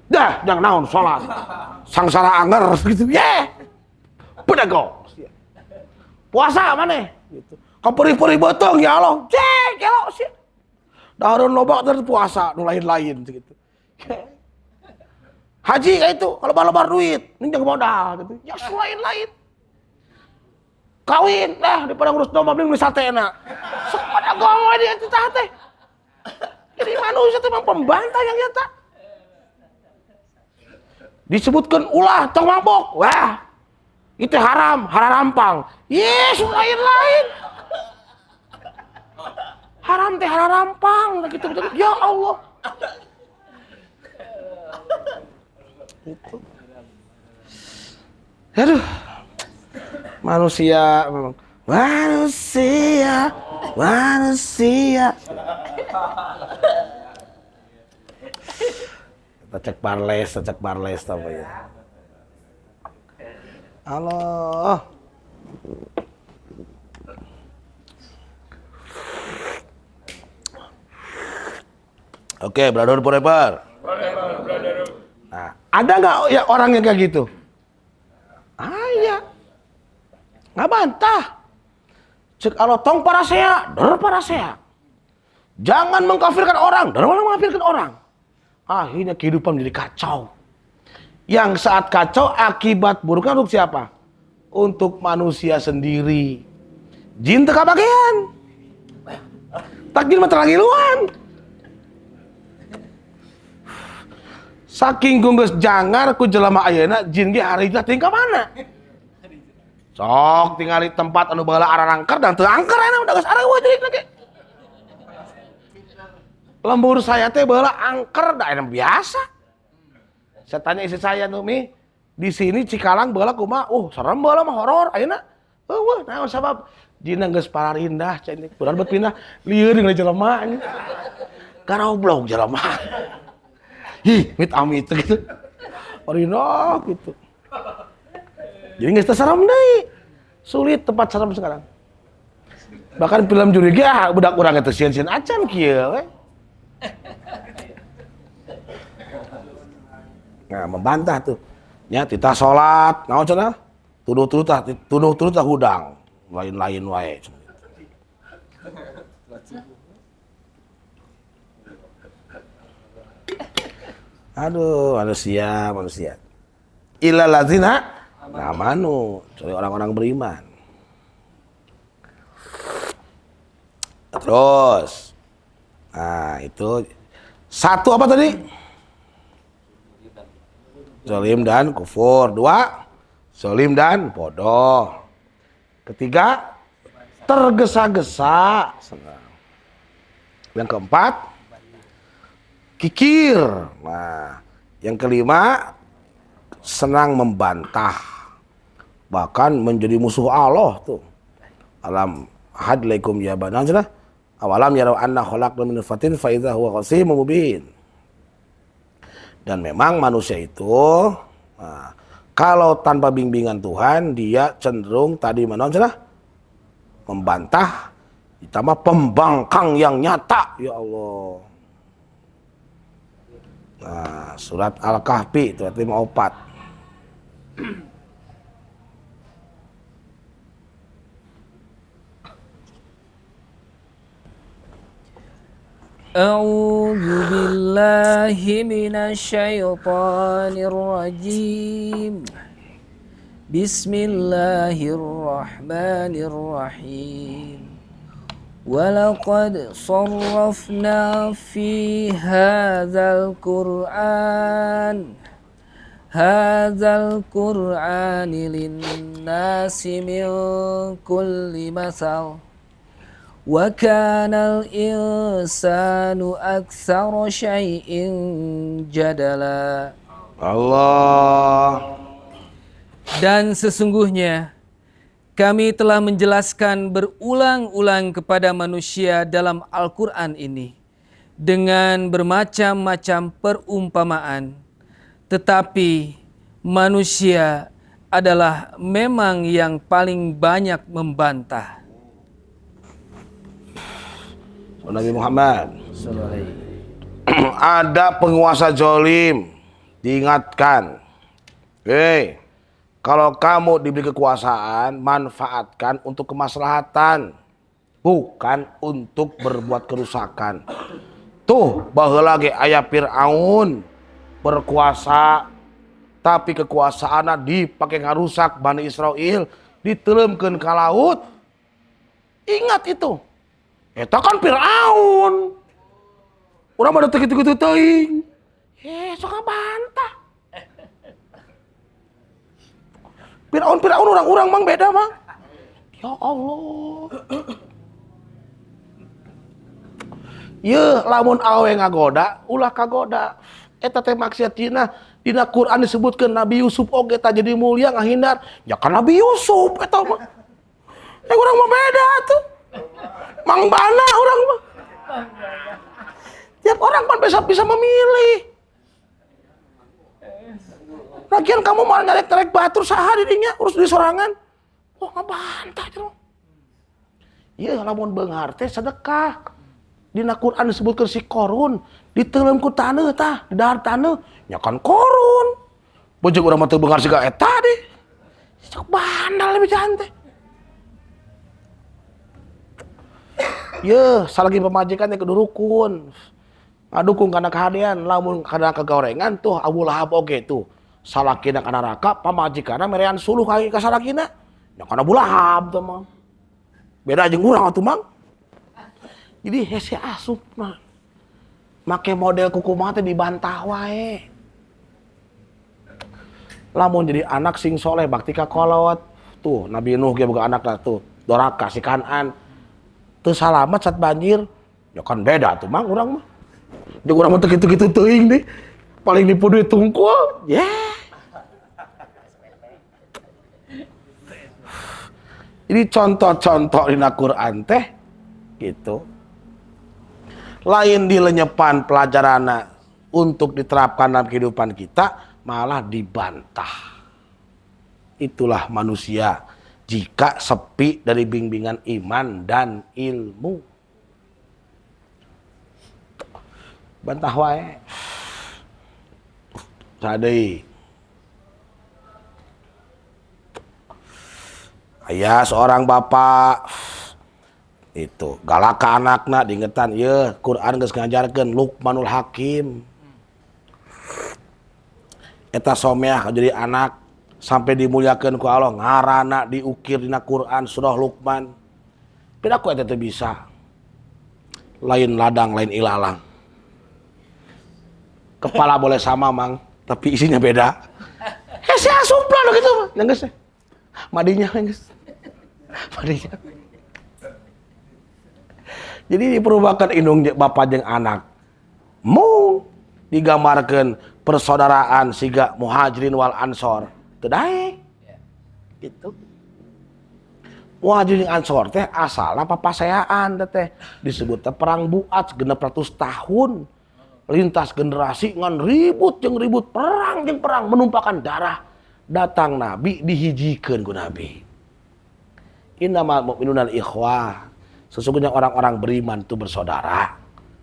Dah, jangan naon salat. Sangsara anger gitu. Pedago. Puasa mana? Gitu. Kaperi-peri beteng ya Allah. Cek ya Allah sih. Dahareun loba terus puasa nu lain-lain gitu. Haji kayak itu, kalau lebar duit, ninjang modal gitu. Ya lain-lain. Kawin lah daripada ngurus domba beli satena. Sok pada gong dia itu tah teh. Jadi manusia itu memang pembantah yang nyata. Disebutkan ulah tong mabok. Wah. Itu haram, hararampang. Yes, lain-lain. Haram teh hararampang gitu. Ya Allah. Itu. Aduh. Manusia memang. Manusia. Kita cek barles apa ya. Allah. Oke, brother forever. Nah, ada nggak ya orang yang kayak gitu? Iya. Nggak bantah. Cek Allah tong parasea, der parasea. Jangan mengkafirkan orang, der malah mengkafirkan orang. Akhirnya kehidupan menjadi kacau. Yang saat kacau akibat buruknya untuk siapa? Untuk manusia sendiri. Jin teka bagian. Tak jin mah terlagiluan. Saking gunggeus jangar ku jelema ayeuna jin ge harita tingkah mana? Sok tinggali tempat anu baheula ararangker dan teu angker aya udah geus araeuh jadi lagi. Lembur saya teh baheula angker da aya biasa. Saya tanya istri saya tuh, Mi, di sini Cikalang baheula kumaha? Serem baheula mah horor ayeuna. Eueuh, naon sabab? Dina geus pararindah cenah. Urang bet pindah lieur dengan jelema anjing. Garoblok jelema. Mit amit gitu. Parindah gitu. Jadi geus teu serem deui. Sulit tempat serem sekarang. Bahkan film juri ge budak urang teh sieun-sieun acan kieu we. Nah, membantah tuh. Ya, kita sholat, naon cenah? Tuduh tah hudang. Lain-lain wae. Aduh, manusia. Illal ladzina amanu, kecuali orang-orang beriman. Terus. Nah, itu satu apa tadi? Zalim dan kufur. 2, zalim dan bodoh. 3, tergesa-gesa. Yang keempat, kikir. Nah, yang kelima, senang membantah. Bahkan menjadi musuh Allah tuh. Alam hadlaikum ya banajlah. Awalam yarau anna khalaqna min nutfatin fa idza huwa khasimun mubin. Dan memang manusia itu kalau tanpa bimbingan Tuhan dia cenderung tadi membantah, ditambah pembangkang yang nyata. Ya Allah. Nah, surat Al-Kahfi itu ayat 54. A'udzu billahi minasyaitonir rajim. Bismillahirrahmanirrahim. Walaqad sarrafna fi hadzal Qur'ani lin-nasi min kulli masal. Wa kana al-insanu aktsara syai'in jadala. Allah. Dan sesungguhnya kami telah menjelaskan berulang-ulang kepada manusia dalam Al-Quran ini dengan bermacam-macam perumpamaan. Tetapi manusia adalah memang yang paling banyak membantah. Nabi Muhammad. Ada penguasa zolim, diingatkan. Hei, kalau kamu diberi kekuasaan, manfaatkan untuk kemaslahatan, bukan untuk berbuat kerusakan. Tuh, baheula ge aya Fir'aun berkuasa, tapi kekuasaanna dipake ngarusak Bani Israel, diteleumkeun ka laut. Ingat itu. Eta kan Fir'aun. Urang mah teu kitu-kitu teuing. Sok ngabantah. Fir'aun orang-orang mang beda mang. Ya Allah. Ye, lamun awe ngagoda, ulah kagoda. Eta teh maksiat dina Quran disebutkeun Nabi Yusuf oge tah jadi mulia ngahindar. Ya kan Nabi Yusuf eta mah. Urang mah beda tuh. Mang bana orang mah. Tiap orang kan bisa memilih. Lagian kamu malah nyarek-nyarek batur saha didinya urus di sorangan. Oh ngabantah jero. Ieu lamun beunghar teh sedekah. Dina Quran disebutkeun si Korun diteuleum ku taneuh tah, di dahar taneuh nya kan Korun. Bojeg urang mah teu beunghar siga eta deh. Sok bandal lebih cantik. Ye, salagi pemajikan yang kudu rukun. Ngadukung kana kahadean, lamun kana kegorengan tuh Abu Lahab oge tuh. Salakina kana neraka, pamajikanna merean suluh ka salakina. Ya kana Abu Lahab tuh mah. Beda jeung urang atuh mang. Jadi hese asup mah. Make model kukumaha teh dibantah wae. Lamun jadi anak sing soleh bakti ka kolot. Tuh Nabi Nuh ge boga anakna tuh, Doraka si Kanan. Teu salamet saat banjir, ya kan beda tuh mang urang mah. Jeung urang mah teu kitu-kitu teuing deh. Paling nipu duit tungkul. Yeah. Jadi contoh-contoh dina Quran teh gitu. Lain dilenyepan pelajaranna untuk diterapkan dalam kehidupan kita, malah dibantah. Itulah manusia jika sepi dari bimbingan iman dan ilmu. Bantah wae. Sadei. Aya seorang bapak itu galak ka anakna diingetan, ye Quran geus ngajarkeun Luqmanul Hakim. Eta someah jadi anak sampai dimuliakeun ku Allah, ngaranna diukir dina Quran surah Luqman. Pira ku eta teh bisa. Lain ladang, lain ilalang. Kepala boleh sama mang, tapi isinya beda. Hese asup lah gitu mah. Nanggeus. Madinya nanggeus. Madinya. Jadi diperubakan indung bapak jeung anak. Mung digambarkan persaudaraan siga muhajirin wal ansor. Teu daek. Gitu. Muhajirin ansor teh asalna papaseaan teh disebut teh perang Buat 600 tahun. Lintas generasi ngan ribut jeung ribut, perang jeung perang menumpahkan darah. Datang Nabi dihijikeun ku Nabi. Innamal mu'minuna ikhwah. Sesungguhnya orang-orang beriman itu bersaudara.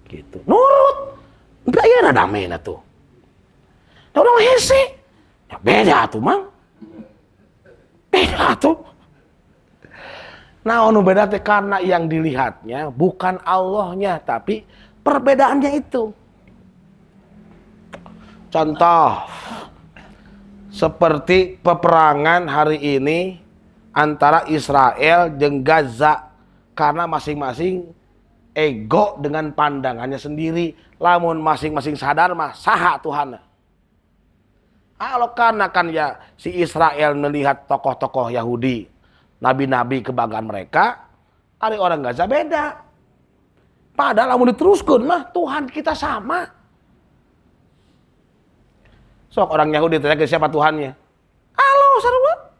Gitu. Nurut. Tapi ayeuna damena tuh. Da urang hese. Ya beda tuh, Mang. Beda tuh. Nah, anu beda teh karena yang dilihatnya bukan Allahnya, tapi perbedaannya itu. Contoh, seperti peperangan hari ini antara Israel dan Gaza, karena masing-masing ego dengan pandangannya sendiri. Lamun masing-masing sadar mah saha Tuhan. Kalau karena kan ya si Israel melihat tokoh-tokoh Yahudi, nabi-nabi kebanggaan mereka, ada orang Gaza beda. Padahal lamun diteruskeun mah Tuhan kita sama. Sok orang Yahudi tanya ke siapa Tuhannya? Halo, sarua.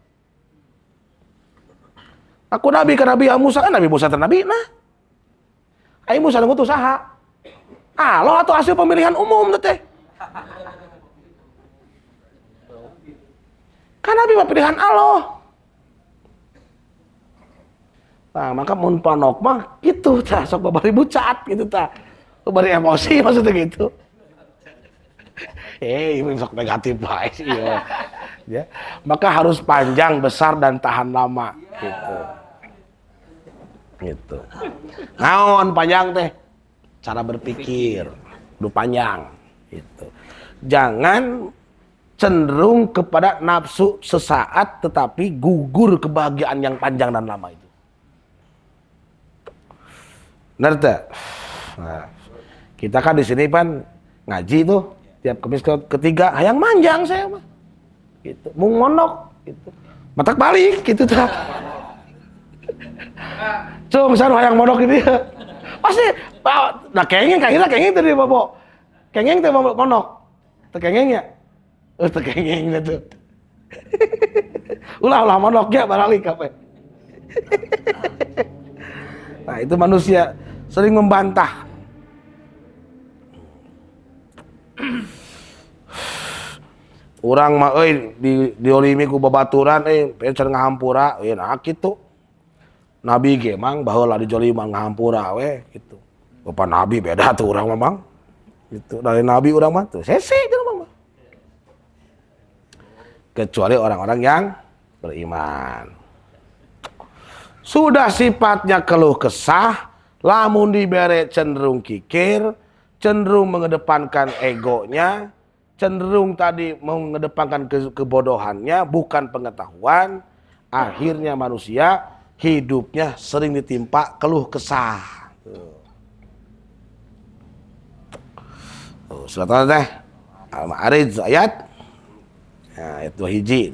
Aku nabi ke Nabi Musa, Nabi Musa nabi nah. Ayo Musa ngutus saha? Halo atau hasil pemilihan umum teh? Kan Nabi mah pilihan Allah. Nah, maka mun panok mah gitu tah, sok babari bucat gitu tah. Babari emosi maksudnya gitu. Ini sok negatif bae sih ya. Maka harus panjang, besar dan tahan lama gitu. Gitu. Naon panjang teh? Cara berpikir kudu panjang gitu. Jangan cenderung kepada nafsu sesaat tetapi gugur kebahagiaan yang panjang dan lama itu. Benar tak? Nah, kita kan di sini kan ngaji tuh tiap Kamis ketiga hayang manjang saya mah. Gitu. Mung mondok gitu. Matak balik gitu tah. Cung san hayang mondok gitu ya. Pasti nah kengeng tadi Bobo. Kengeng teh mondok. Teu kengeng ya? Teu kengeng tuh. Ulah mondok ya baralik apa. Nah, itu manusia sering membantah. Urang mah euy diolimi ku babaturan pengen ngahampura nah kitu. Nabi ge mang baheula dijolimi ngahampura we gitu. Bapak Nabi beda tuh urang mah mang. Gitu. Dari Nabi urang mah tuh sese jeung mah. Kecuali orang-orang yang beriman. Sudah sifatnya keluh kesah, lamun dibere cenderung kikir, cenderung mengedepankan egonya, cenderung tadi mengedepankan kebodohannya, bukan pengetahuan. Akhirnya manusia hidupnya sering ditimpa keluh kesah. Surat apa teh? Al-Ma'arij ayat. Nah, itu hiji.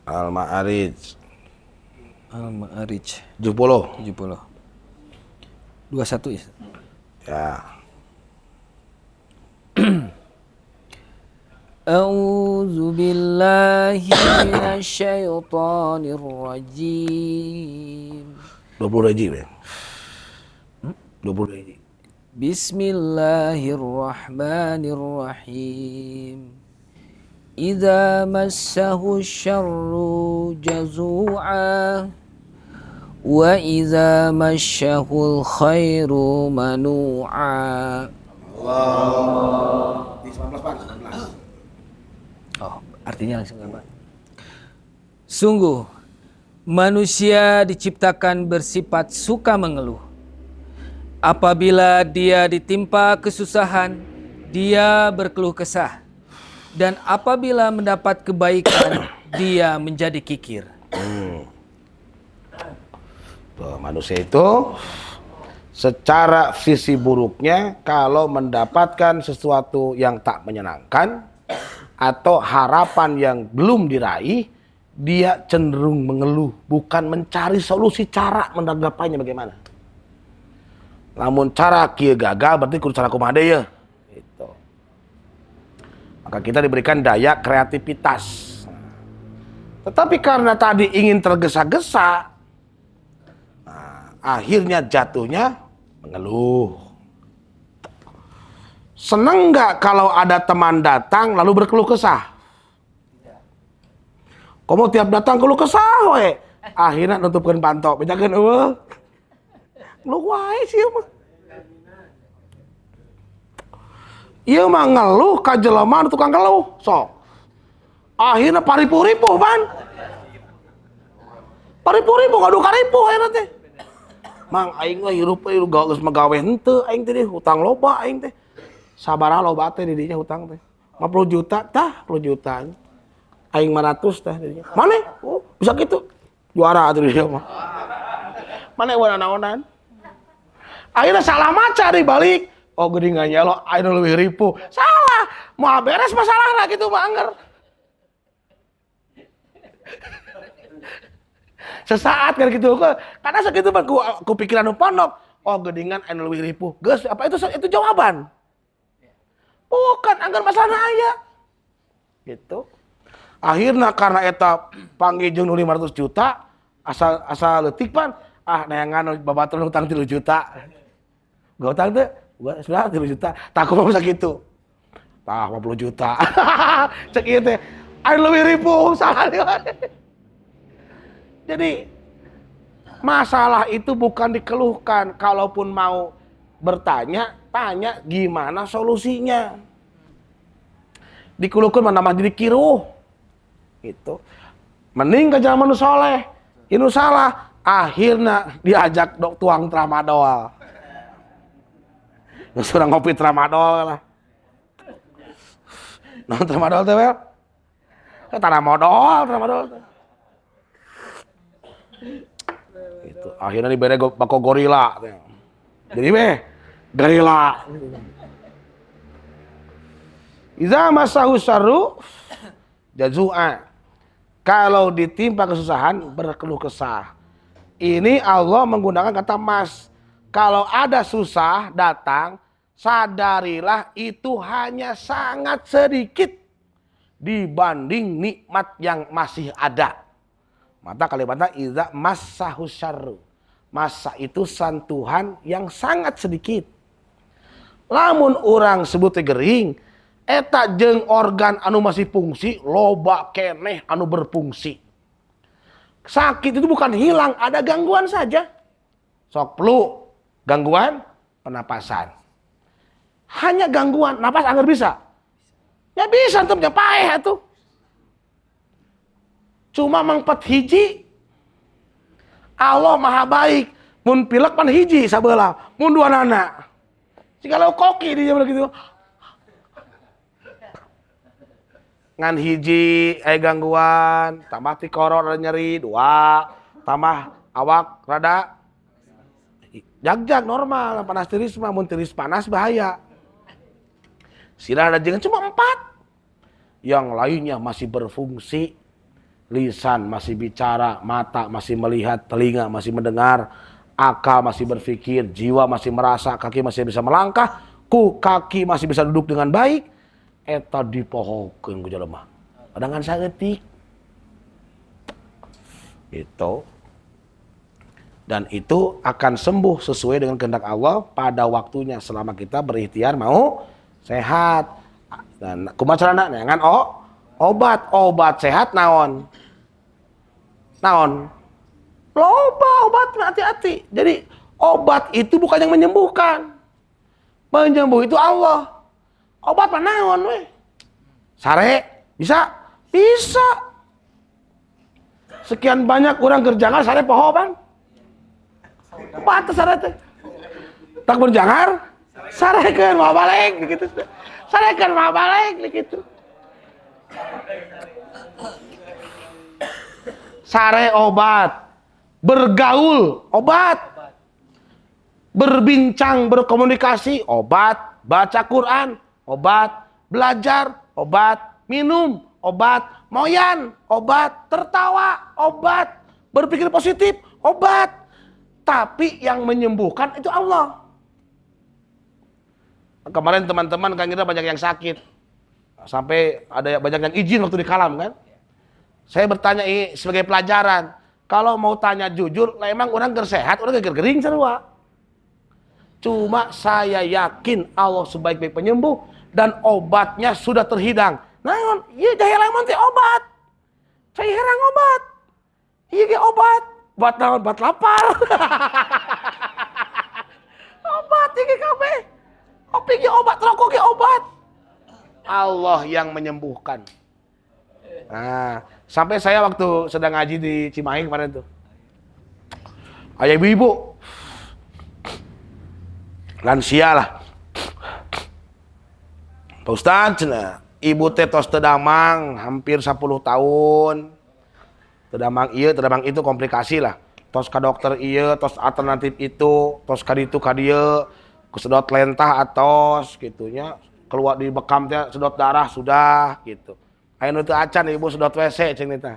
Al-Ma'arij 70 21 ya. Ya. A'udzu billahi minasyaitonir rajim. 20 hiji we. 20 hiji. Bismillahirrahmanirrahim. Idza massahu syarru jazu'a wa idza masyahul khairu manu'a. Allah. Di 19 Pak. 19. Oh, artinya langsung apa? Sungguh manusia diciptakan bersifat suka mengeluh. Apabila dia ditimpa kesusahan, dia berkeluh kesah. Dan apabila mendapat kebaikan, dia menjadi kikir. Tuh, manusia itu secara sisi buruknya kalau mendapatkan sesuatu yang tak menyenangkan, atau harapan yang belum diraih, dia cenderung mengeluh, bukan mencari solusi cara menanggapainya bagaimana. Namun cara kieu gagal berarti kudu cara kumaha deui ya. Gitu. Maka kita diberikan daya kreativitas. Tetapi karena tadi ingin tergesa-gesa, akhirnya jatuhnya mengeluh. Seneng nggak kalau ada teman datang lalu berkeluh kesah? Kamu tiap datang keluh kesah we. Akhirnya nutupkeun pantok, bejakeun eueuh. Lu wae sih mah. Ieu mah ngeluh ka jelema tukang keluh, sok. Akhirnya paripuh-ripuh ban. Paripuh-ripuh ngadu karipuh ayeuna teh. Mang aing mah hirup geus magawe henteu aing teh hutang loba aing teh. Sabaraha loba teh didinya hutang teh. 50 juta tah, 10 juta. Aing 500 tah didinya. Mane? Oh, bisa gitu. Juara atuh dia mah. Mane naonan? Akhirnya salah maca di balik. Oh geuning nganyelo aing leuwih ripuh. Salah. Mau beres masalahna gitu mah anger. Sesaat kan gitu. Karena segitu mah ku pikiran nu pondok. Oh geuningan aing leuwih ripuh. Geus apa itu jawaban. Bukan, anggar masalah aya. Gitu. Akhirnya karena eta panggil jeung 500 juta, asal leutik pan, neangan babatur utang 3 juta. Gak utang teh, gua sudah 3 juta. Tak kumaha sakitu. Tah 50 juta. Cek ieu teh, aya leuwih ripuh saha. Jadi masalah itu bukan dikeluhkan, kalaupun mau bertanya, tanya gimana solusinya. Dikeluhkan menambah diri kiruh. Gitu. Mending ke jalan nu soleh. Inu salah, akhirnya diajak tuang tramadol. Geus urang ngopi tramadol lah. Nah tramadol teh wel. Tramadol teh. Gitu. Akhirnya dibere bako gorila. Jadi gorila. Iza masahu syarru jazua. Kalau ditimpa kesusahan berkeluh kesah. Ini Allah menggunakan kata mas. Kalau ada susah datang, sadarilah itu hanya sangat sedikit dibanding nikmat yang masih ada. Maka kalimatnya iza masahu syarru. Masa itu santuhan yang sangat sedikit. Lamun orang sebut gering, eta jeung organ anu masih fungsi, loba keneh anu berfungsi. Sakit itu bukan hilang, ada gangguan saja. Sok flu, gangguan pernapasan. Hanya gangguan, napas anggar bisa? Ya bisa, antum paeh atuh. Cuma mangpat hiji, Allah maha baik. Mun pilek pan hiji sabelah, mun dua nana. Jikalau koki dia begitu. Ngan hiji gangguan, tambah tikoror rada nyeri, 2, tambah awak rada jag-jag normal, panas tiris mah mun tiris panas bahaya. Sirah ada jengan cuma 4. Yang lainnya masih berfungsi. Lisan masih bicara, mata masih melihat, telinga masih mendengar, akal masih berpikir, jiwa masih merasa, kaki masih bisa melangkah, kaki masih bisa duduk dengan baik. Eta dipohokeun ku jelema. Padangan saeutik. Itu. Dan itu akan sembuh sesuai dengan kehendak Allah pada waktunya selama kita berikhtiar mau sehat. Dan kumaha carana neangan obat sehat naon? Naon? Loba obat hati-hati. Jadi obat itu bukan yang menyembuhkan. Penyembuh itu Allah. Obat mah naon we? Sare bisa? Bisa. Sekian banyak orang kerjangan sare poho bang. Batas sare teh. Tak berjangar, sarekeun mah balik gitu. Sarekeun mah balik gitu. Sare obat, bergaul obat, berbincang, berkomunikasi obat, baca Quran obat, belajar obat, minum, obat, moyan, obat, tertawa, obat, berpikir positif, obat. Tapi yang menyembuhkan itu Allah. Kemarin teman-teman kan kita banyak yang sakit. Sampai ada banyak yang izin waktu di Kalam kan. Saya bertanya ini sebagai pelajaran. Kalau mau tanya jujur, lah emang orang gersehat, orang geger-gering sarua. Cuma saya yakin Allah sebaik-baik penyembuh dan obatnya sudah terhidang. Nah, iya jahil lemon teh obat. Saya herang obat. Iya ge obat. Buat naon? Buat lapar. Obat iki kabeh. Opi ge obat, rokok ge obat. Allah yang menyembuhkan. Nah, sampai saya waktu sedang ngaji di Cimahi kemarin tuh. Ayah ibu-ibu. Lansia lah. Pak Ustadz, ibu teh tos tedamang hampir 10 tahun. Tedamang iya, tedamang itu komplikasi lah. Tos ke dokter iya, tos alternatif itu, tos kaditu kadieu, kesedot lentah atos gitunya. Keluar di bekam teh sedot darah sudah gitu. Aya nu teu acan ibu sedot WC cing teh.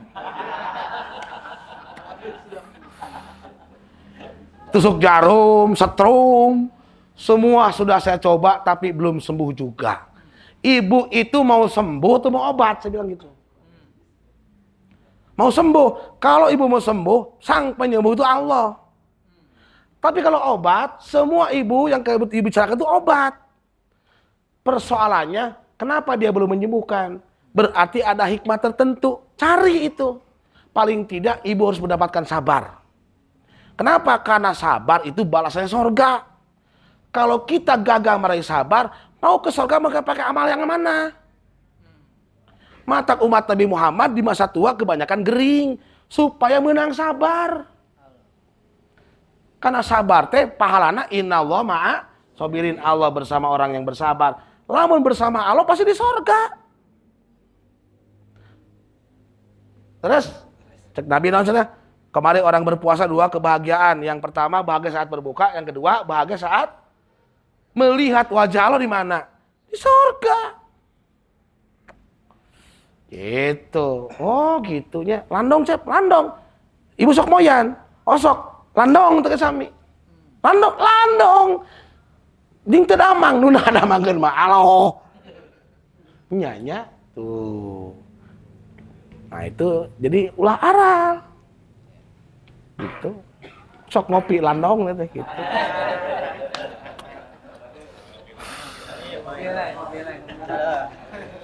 Tusuk jarum, setrum, semua sudah saya coba tapi belum sembuh juga. Ibu itu mau sembuh atau mau obat? Saya bilang gitu. Mau sembuh. Kalau ibu mau sembuh, sang penyembuh itu Allah. Tapi kalau obat, semua ibu yang ibu bicarakan itu obat. Persoalannya, kenapa dia belum menyembuhkan? Berarti ada hikmah tertentu. Cari itu. Paling tidak ibu harus mendapatkan sabar. Kenapa? Karena sabar itu balasannya surga. Kalau kita gagal meraih sabar, mau ke surga maka pakai amal yang mana? Mata umat Nabi Muhammad di masa tua kebanyakan gering supaya menang sabar. Karena sabar teh pahalana innallaha ma'a sabirin, Allah bersama orang yang bersabar. Lamun bersama Allah pasti di surga. Terus cek Nabi naon cenah? Kemarin orang berpuasa 2 kebahagiaan. Yang pertama bahagia saat berbuka, yang kedua bahagia saat melihat wajah Allah di mana? Di surga. Gitu. Oh gitunya. Landong cep, landong. Ibu sok moyan. Oh sok. Landong teu sami. Landong. Ding teu damang, nu damangkeun mah aloh. Nyanya tuh. Nah itu jadi ulah aral. Gitu. Sok ngopi landong teh gitu.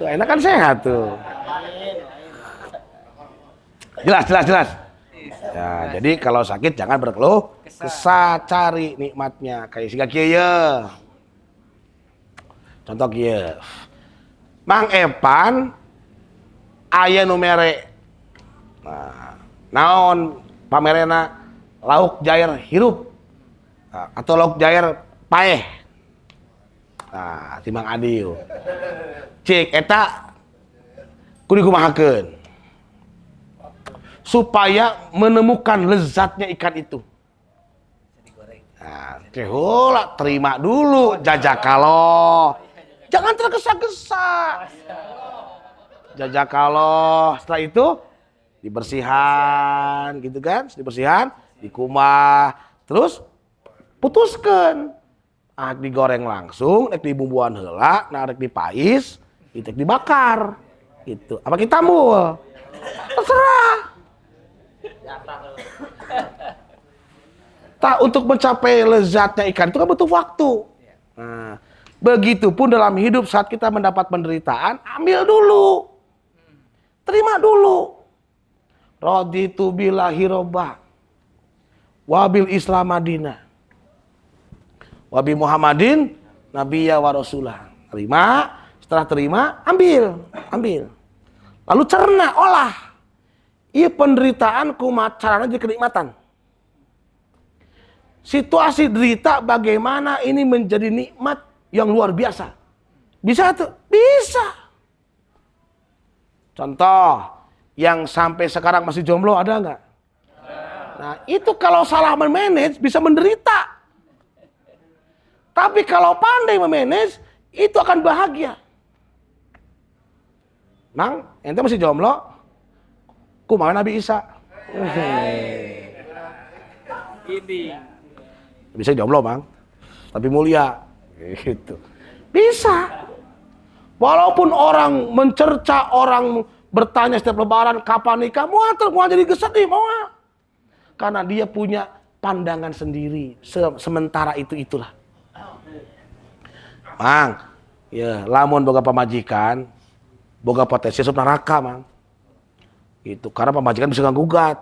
Tuh enak kan sehat tuh. Jelas. Ya, jadi kalau sakit jangan berkeluh kesah, cari nikmatnya. Kayak siga kieu ye. Contoh kieu. Mang Epan aya nu mere. Nah, naon pamerena lauk jair hirup atau lauk jair paeh. Nah, timbang adiu. Cik eta kudu kumahakeun supaya menemukan lezatnya ikan itu. Nah, heula terima dulu jajakaloh. Jangan tergesa-gesa. Jajakaloh. Setelah itu dibersihan gitu kan? Dibersihan, dikumah, terus putuskeun. Ah, digoreng langsung, nek dibumbuan heula, nah rek dipais, itu dibakar. Gitu. Apa kita mul? Terserah. Tak untuk mencapai lezatnya ikan itu kan butuh waktu. Nah, begitupun dalam hidup saat kita mendapat penderitaan, ambil dulu. Terima dulu. Raditu billahi robba. Wabil Islam Madinah. Wabi Muhammadin nabiyya wa rasulah. Terima, setelah terima, ambil. Lalu cerna, olah. Iya penderitaan kumat caranya jadi kenikmatan. Situasi derita bagaimana ini menjadi nikmat yang luar biasa. Bisa tuh? Bisa. Contoh, yang sampai sekarang masih jomblo ada nggak? Nah itu kalau salah memanage bisa menderita. Tapi kalau pandai memanage itu akan bahagia. Mang, ente masih jomblo? Kumaha Nabi Isa? Ini. Bisa jomblo, Mang. Tapi mulia. Gitu. Bisa. Walaupun orang mencerca, orang bertanya setiap lebaran kapan nikah, mau jadi kesedih, mau. Karena dia punya pandangan sendiri. Sementara itulah. Mang, ya, lamun boga pamajikan, boga potensi masuk neraka, Mang. Itu karena pamajikan bisa nggugat.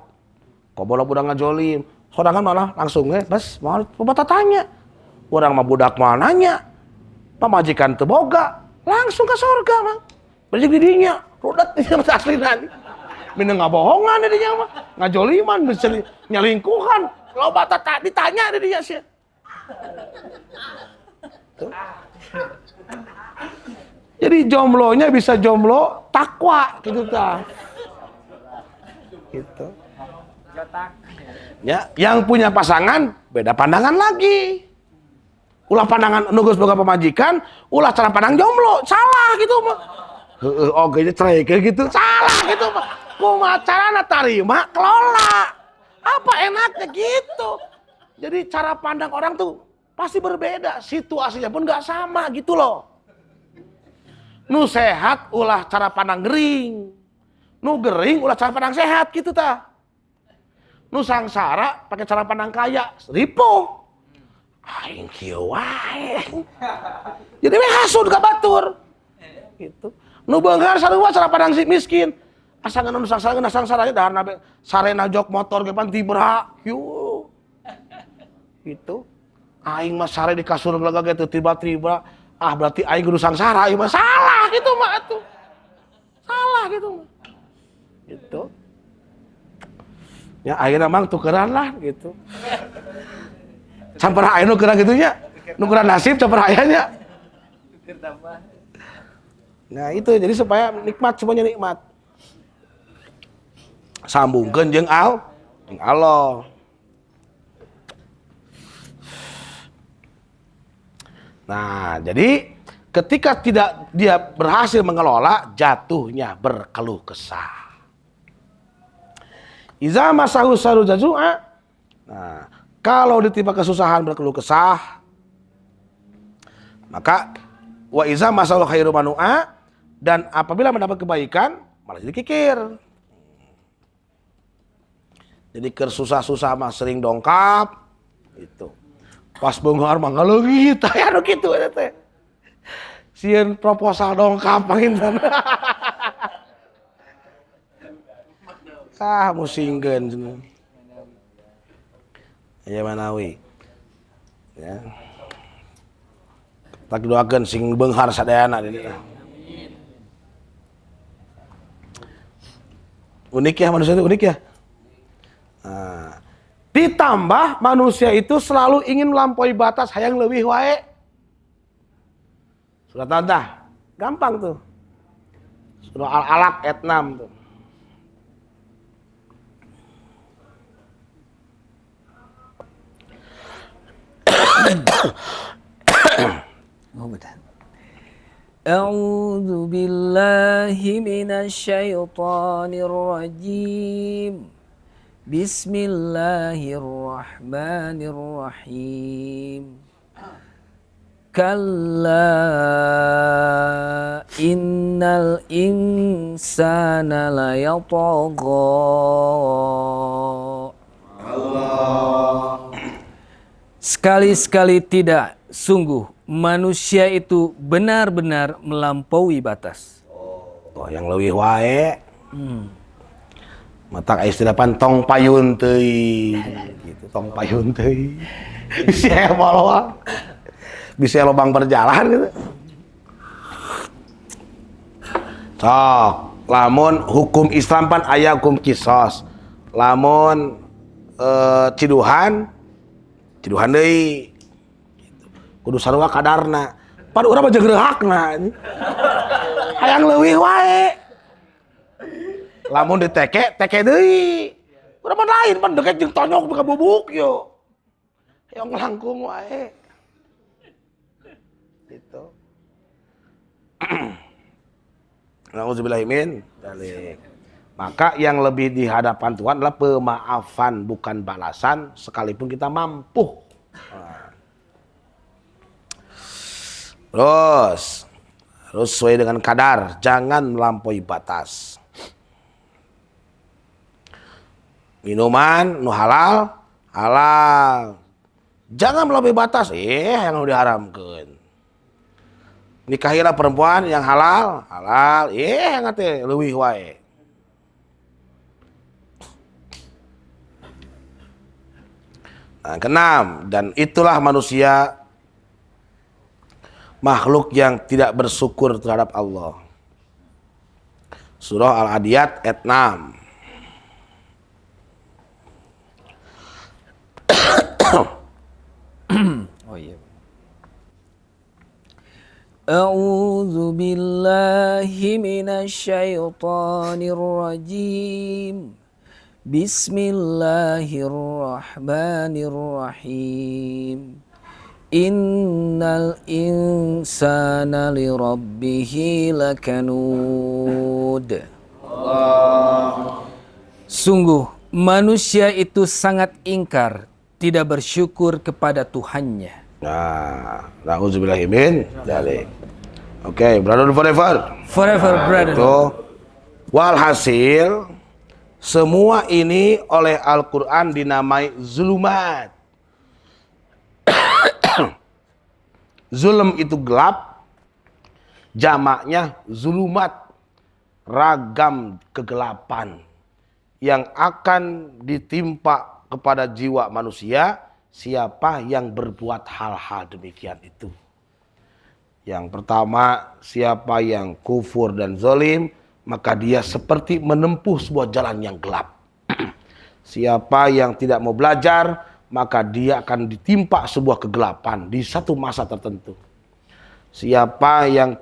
Kok bola budak ngajolim, sodangan malah langsung bas mau tanya. Orang mah budak mau nanya. Pamajikan teu boga, langsung ke surga, Mang. Bajik di dinya, rodat di asli nanti. Mina ngabohongan di dinya mah, ngajoliman bisa nyelingkuhan. Loba ditanya di dinya sih. Jadi jomblonya bisa jomblo takwa gitu tah. Gitu. Ya, yang punya pasangan beda pandangan lagi. Ulah pandangan nugus boga pamajikan, ulah cara pandang jomblo, salah gitu mah. Heeh, oge cerai kayak gitu, salah gitu mah. Kumaha carana tarima, kelola. Apa enaknya gitu. Jadi cara pandang orang tuh pasti berbeda, situasinya pun nggak sama gitu loh. Nu sehat ulah cara pandang gering, nu gering ulah cara pandang sehat gitu tah. Nu sangsara pakai cara pandang kaya, ripuh. Aing kieu wae. Jadi we hasud ka batur. Gitu. Nu beunghar sarua cara pandang si miskin. Asa nu sangsara daharna sarena jok motor ge pan tibra. Yo. Gitu. Aing mah sare di kasur gelaga teu tiba-tiba. Ah berarti aing kudu sangsara, ieu mah salah gitu mah atuh. Salah gitu mah. Gitu. Ya akhirnya mang tukeran lah gitu. Campur aya nu keurang gitu nya. Nu keurang nasib campur ayanya. Nah itu jadi supaya nikmat, semuanya nikmat. Sambungkeun jeung Allah. Nah, jadi ketika tidak dia berhasil mengelola, jatuhnya berkeluh kesah. Iza masahu saru jazua. Nah, kalau ditimpa kesusahan berkeluh kesah, maka wa iza masahu khairu manu'a, dan apabila mendapat kebaikan malah jadi kikir. Jadi kersusah-susah mah sering dongkap itu. Pas beunghar mah ngaleungit aya nu kitu eta teh. Sieun proposal dongkap panginten. Musingkeun. Ya manawi. Ya. Tak doakeun sing beunghar sadayana deui. Unik ya manusia itu, unik ya. Nah, ditambah manusia itu selalu ingin melampaui batas, hayang leuwih wae. Surat Al-Tah, gampang tuh. Surah Al-Alaq ayat 6 tuh. A'udzu billahi minasyaitonir rajim. Bismillahirrahmanirrahim. Kalla innal insana layatagha. Sekali-sekali tidak, sungguh manusia itu benar-benar melampaui batas. Oh, yang leuwih wae. Matak istilah pan tong payun teuing gitu, tong payun teuing. Bisa maloang. Bisa lobang berjalan gitu. Sok, lamun hukum Islam pan aya hukum qisas. Lamun ciduhan deui. Gitu. Kudu sarua kadarna. Pan urang mah jeung reuhakna. Hayang leuwih wae. Lamun diteke deui. Urang mah lain pan deket jeung tonyok ka bubuk yo. Hayang langkung wae. Gitu. Nauzubillahimin dzalik. Maka yang lebih di hadapan Tuhan adalah pemaafan bukan balasan sekalipun kita mampu. Nah. Terus sesuai dengan kadar, jangan melampaui batas. Minuman nu halal, halal. Jangan melampaui batas, yang diharamkan. Nikahilah perempuan yang halal, halal, yang teh leuwih wae. Nah, keenam, dan itulah manusia makhluk yang tidak bersyukur terhadap Allah. Surah Al-Adiyat ayat 6. Oh iya. A'udzu billahi minasyaitonir rajim. Bismillahirrahmanirrahim. Innal insana lirabbihi lakanud. Sungguh manusia itu sangat ingkar, tidak bersyukur kepada Tuhannya. Nah, nauzubillahimin dzalik. Oke, brother forever. Forever brother. Itu walhasil semua ini oleh Al-Qur'an dinamai zulumat. Zulm itu gelap, jamaknya zulumat, ragam kegelapan yang akan ditimpa kepada jiwa manusia siapa yang berbuat hal-hal demikian itu. Yang pertama, siapa yang kufur dan zalim, maka dia seperti menempuh sebuah jalan yang gelap. Siapa yang tidak mau belajar, maka dia akan ditimpa sebuah kegelapan di satu masa tertentu. Siapa yang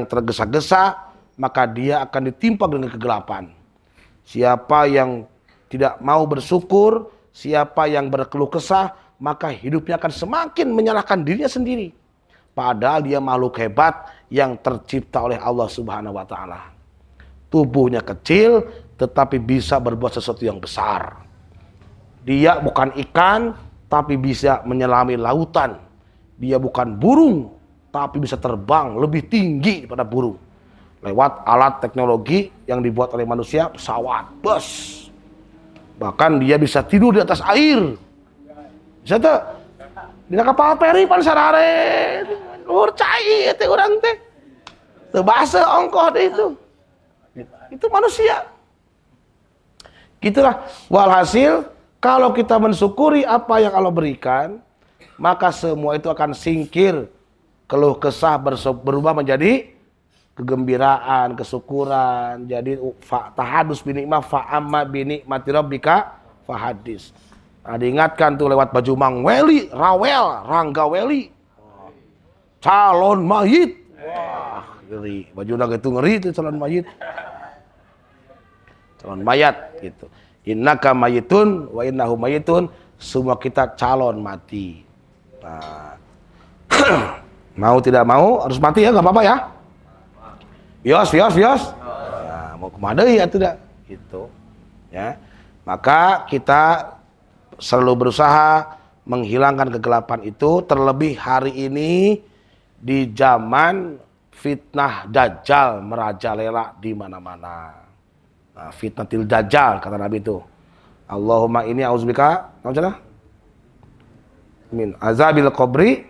tergesa-gesa, maka dia akan ditimpa dengan kegelapan. Siapa yang tidak mau bersyukur, siapa yang berkeluh kesah, maka hidupnya akan semakin menyalahkan dirinya sendiri. Padahal dia makhluk hebat yang tercipta oleh Allah Subhanahu wa taala. Tubuhnya kecil tetapi bisa berbuat sesuatu yang besar. Dia bukan ikan tapi bisa menyelami lautan. Dia bukan burung tapi bisa terbang lebih tinggi daripada burung. Lewat alat teknologi yang dibuat oleh manusia, pesawat, bus. Bahkan dia bisa tidur di atas air. Bisa tuh. Dina kapal peri pan sarare. Luhur cai teh urang teh. Teu basa ongkoh deh itu. Itu manusia. Gitulah. Walhasil kalau kita mensyukuri apa yang Allah berikan, maka semua itu akan singkir. Keluh kesah berubah menjadi kegembiraan, kesyukuran. Jadi tahadus binikmah fa'amma binikmati rabbika fahadis. Nah, diingatkan tuh lewat baju Mang Weli, Rawel, Rangga Weli. Calon mayit. Wah, ngeri. Baju udah gitu ngeri itu calon mayit. Calon mayat gitu. Innaka mayitun wa innahu mayitun. Semua kita calon mati. Nah, mau tidak mau harus mati ya, nggak apa-apa ya. Bios. Nah, mau kemana ya tidak gitu. Ya. Maka kita selalu berusaha menghilangkan kegelapan itu, terlebih hari ini di zaman fitnah dajjal merajalela di mana-mana. Nah, fitnatil dajjal kata Nabi itu. Allahumma inni a'udzubika min azabil qabri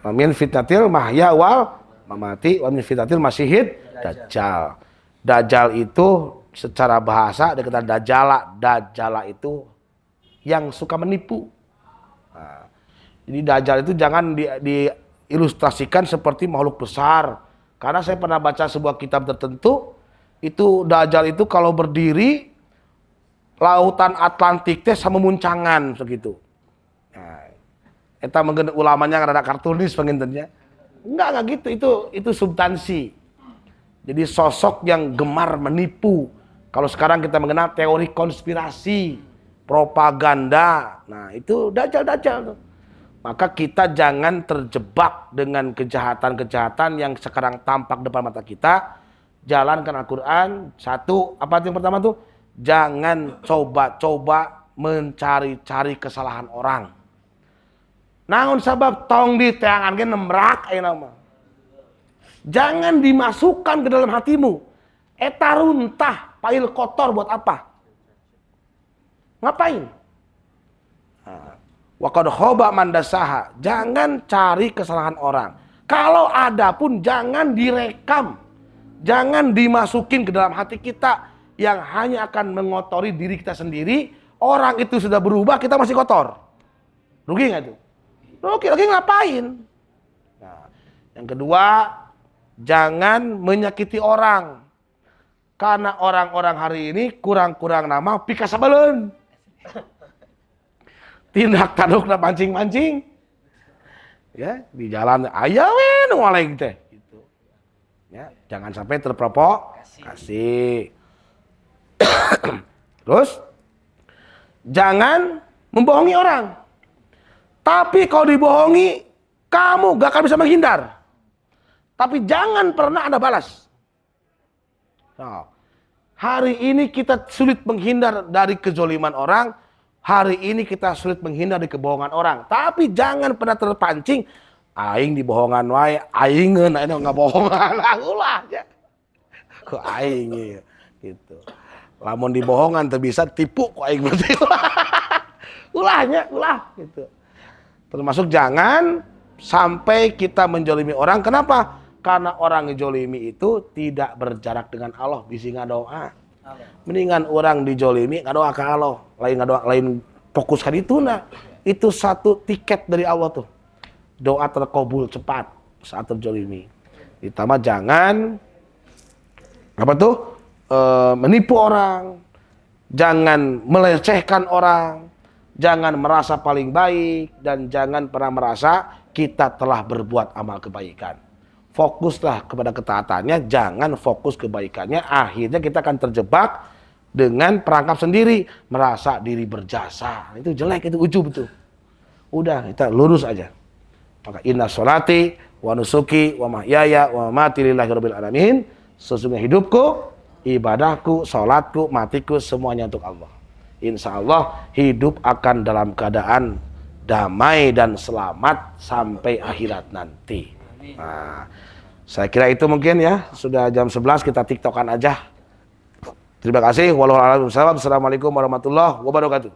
wa min fitnatil mahya wal mamati wa min fitnatil masyihid dajjal. Dajjal itu secara bahasa dikata dajjala itu yang suka menipu. Nah, jadi dajjal itu jangan diilustrasikan seperti makhluk besar. Karena saya pernah baca sebuah kitab tertentu, itu dajjal itu kalau berdiri lautan Atlantik teh sama muncangan segitu. Nah, eta mungkin ulamanya ada kartunis pengintennya. Enggak gitu, itu substansi. Jadi sosok yang gemar menipu. Kalau sekarang kita mengenal teori konspirasi, propaganda. Nah, itu dajjal. Maka kita jangan terjebak dengan kejahatan-kejahatan yang sekarang tampak depan mata kita jalankan Al-Quran. Satu, apa yang pertama tuh? Jangan coba-coba mencari-cari kesalahan orang. Naon sabab tong diteangan ge nembrak ayeuna mah. Jangan dimasukkan ke dalam hatimu. Eta runtah, pail kotor buat apa? Ngapain? Wa qad khaba man dasaha. Jangan cari kesalahan orang. Kalau ada pun jangan direkam. Jangan dimasukin ke dalam hati kita yang hanya akan mengotori diri kita sendiri. Orang itu sudah berubah, kita masih kotor. Rugi nggak tuh? Rugi ngapain? Nah, yang kedua, jangan menyakiti orang. Karena orang-orang hari ini kurang-kurang nama pika sabaleun. Tindak tandukna mancing-mancing. Ya, di jalan aya we nu waleng teh gitu. Ya, jangan sampai terprovokasi. Terus jangan membohongi orang. Tapi kalau dibohongi, kamu gak akan bisa menghindar. Tapi jangan pernah Anda balas. Nah, hari ini kita sulit menghindar dari kezoliman orang. Hari ini kita sulit menghindar dari kebohongan orang. Tapi jangan pernah terpancing. Aing dibohongan wae, aingeun aing ngabohongan. Ulah ya. Kok aing gitu. Lamun dibohongan teu bisa tipu ku aing berarti. Ulahnya, ulah gitu. Termasuk jangan sampai kita menjolimi orang. Kenapa? Karena orang ngejolimi itu tidak berjarak dengan Allah. Bisi ngadoa. Mendingan orang dijolimi ngadoa ke Allah. Lain fokus kan itu nah. Itu satu tiket dari Allah tuh. Doa terkabul cepat saat terjolimi. Ditambah jangan menipu orang. Jangan melecehkan orang. Jangan merasa paling baik dan jangan pernah merasa kita telah berbuat amal kebaikan. Fokuslah kepada ketaatannya, jangan fokus kebaikannya. Akhirnya kita akan terjebak dengan perangkap sendiri, merasa diri berjasa. Itu jelek, itu ujub itu. Udah, kita lurus aja. Maka inna sholati wa nusuki wa mahyaya wa mamati lillahi rabbil alamin. Sesungguhnya hidupku, ibadahku, salatku, matiku semuanya untuk Allah. Insya Allah hidup akan dalam keadaan damai dan selamat sampai akhirat nanti. Nah, saya kira itu mungkin ya. Sudah jam 11 kita tiktokan aja. Terima kasih. Wassalamualaikum warahmatullahi wabarakatuh.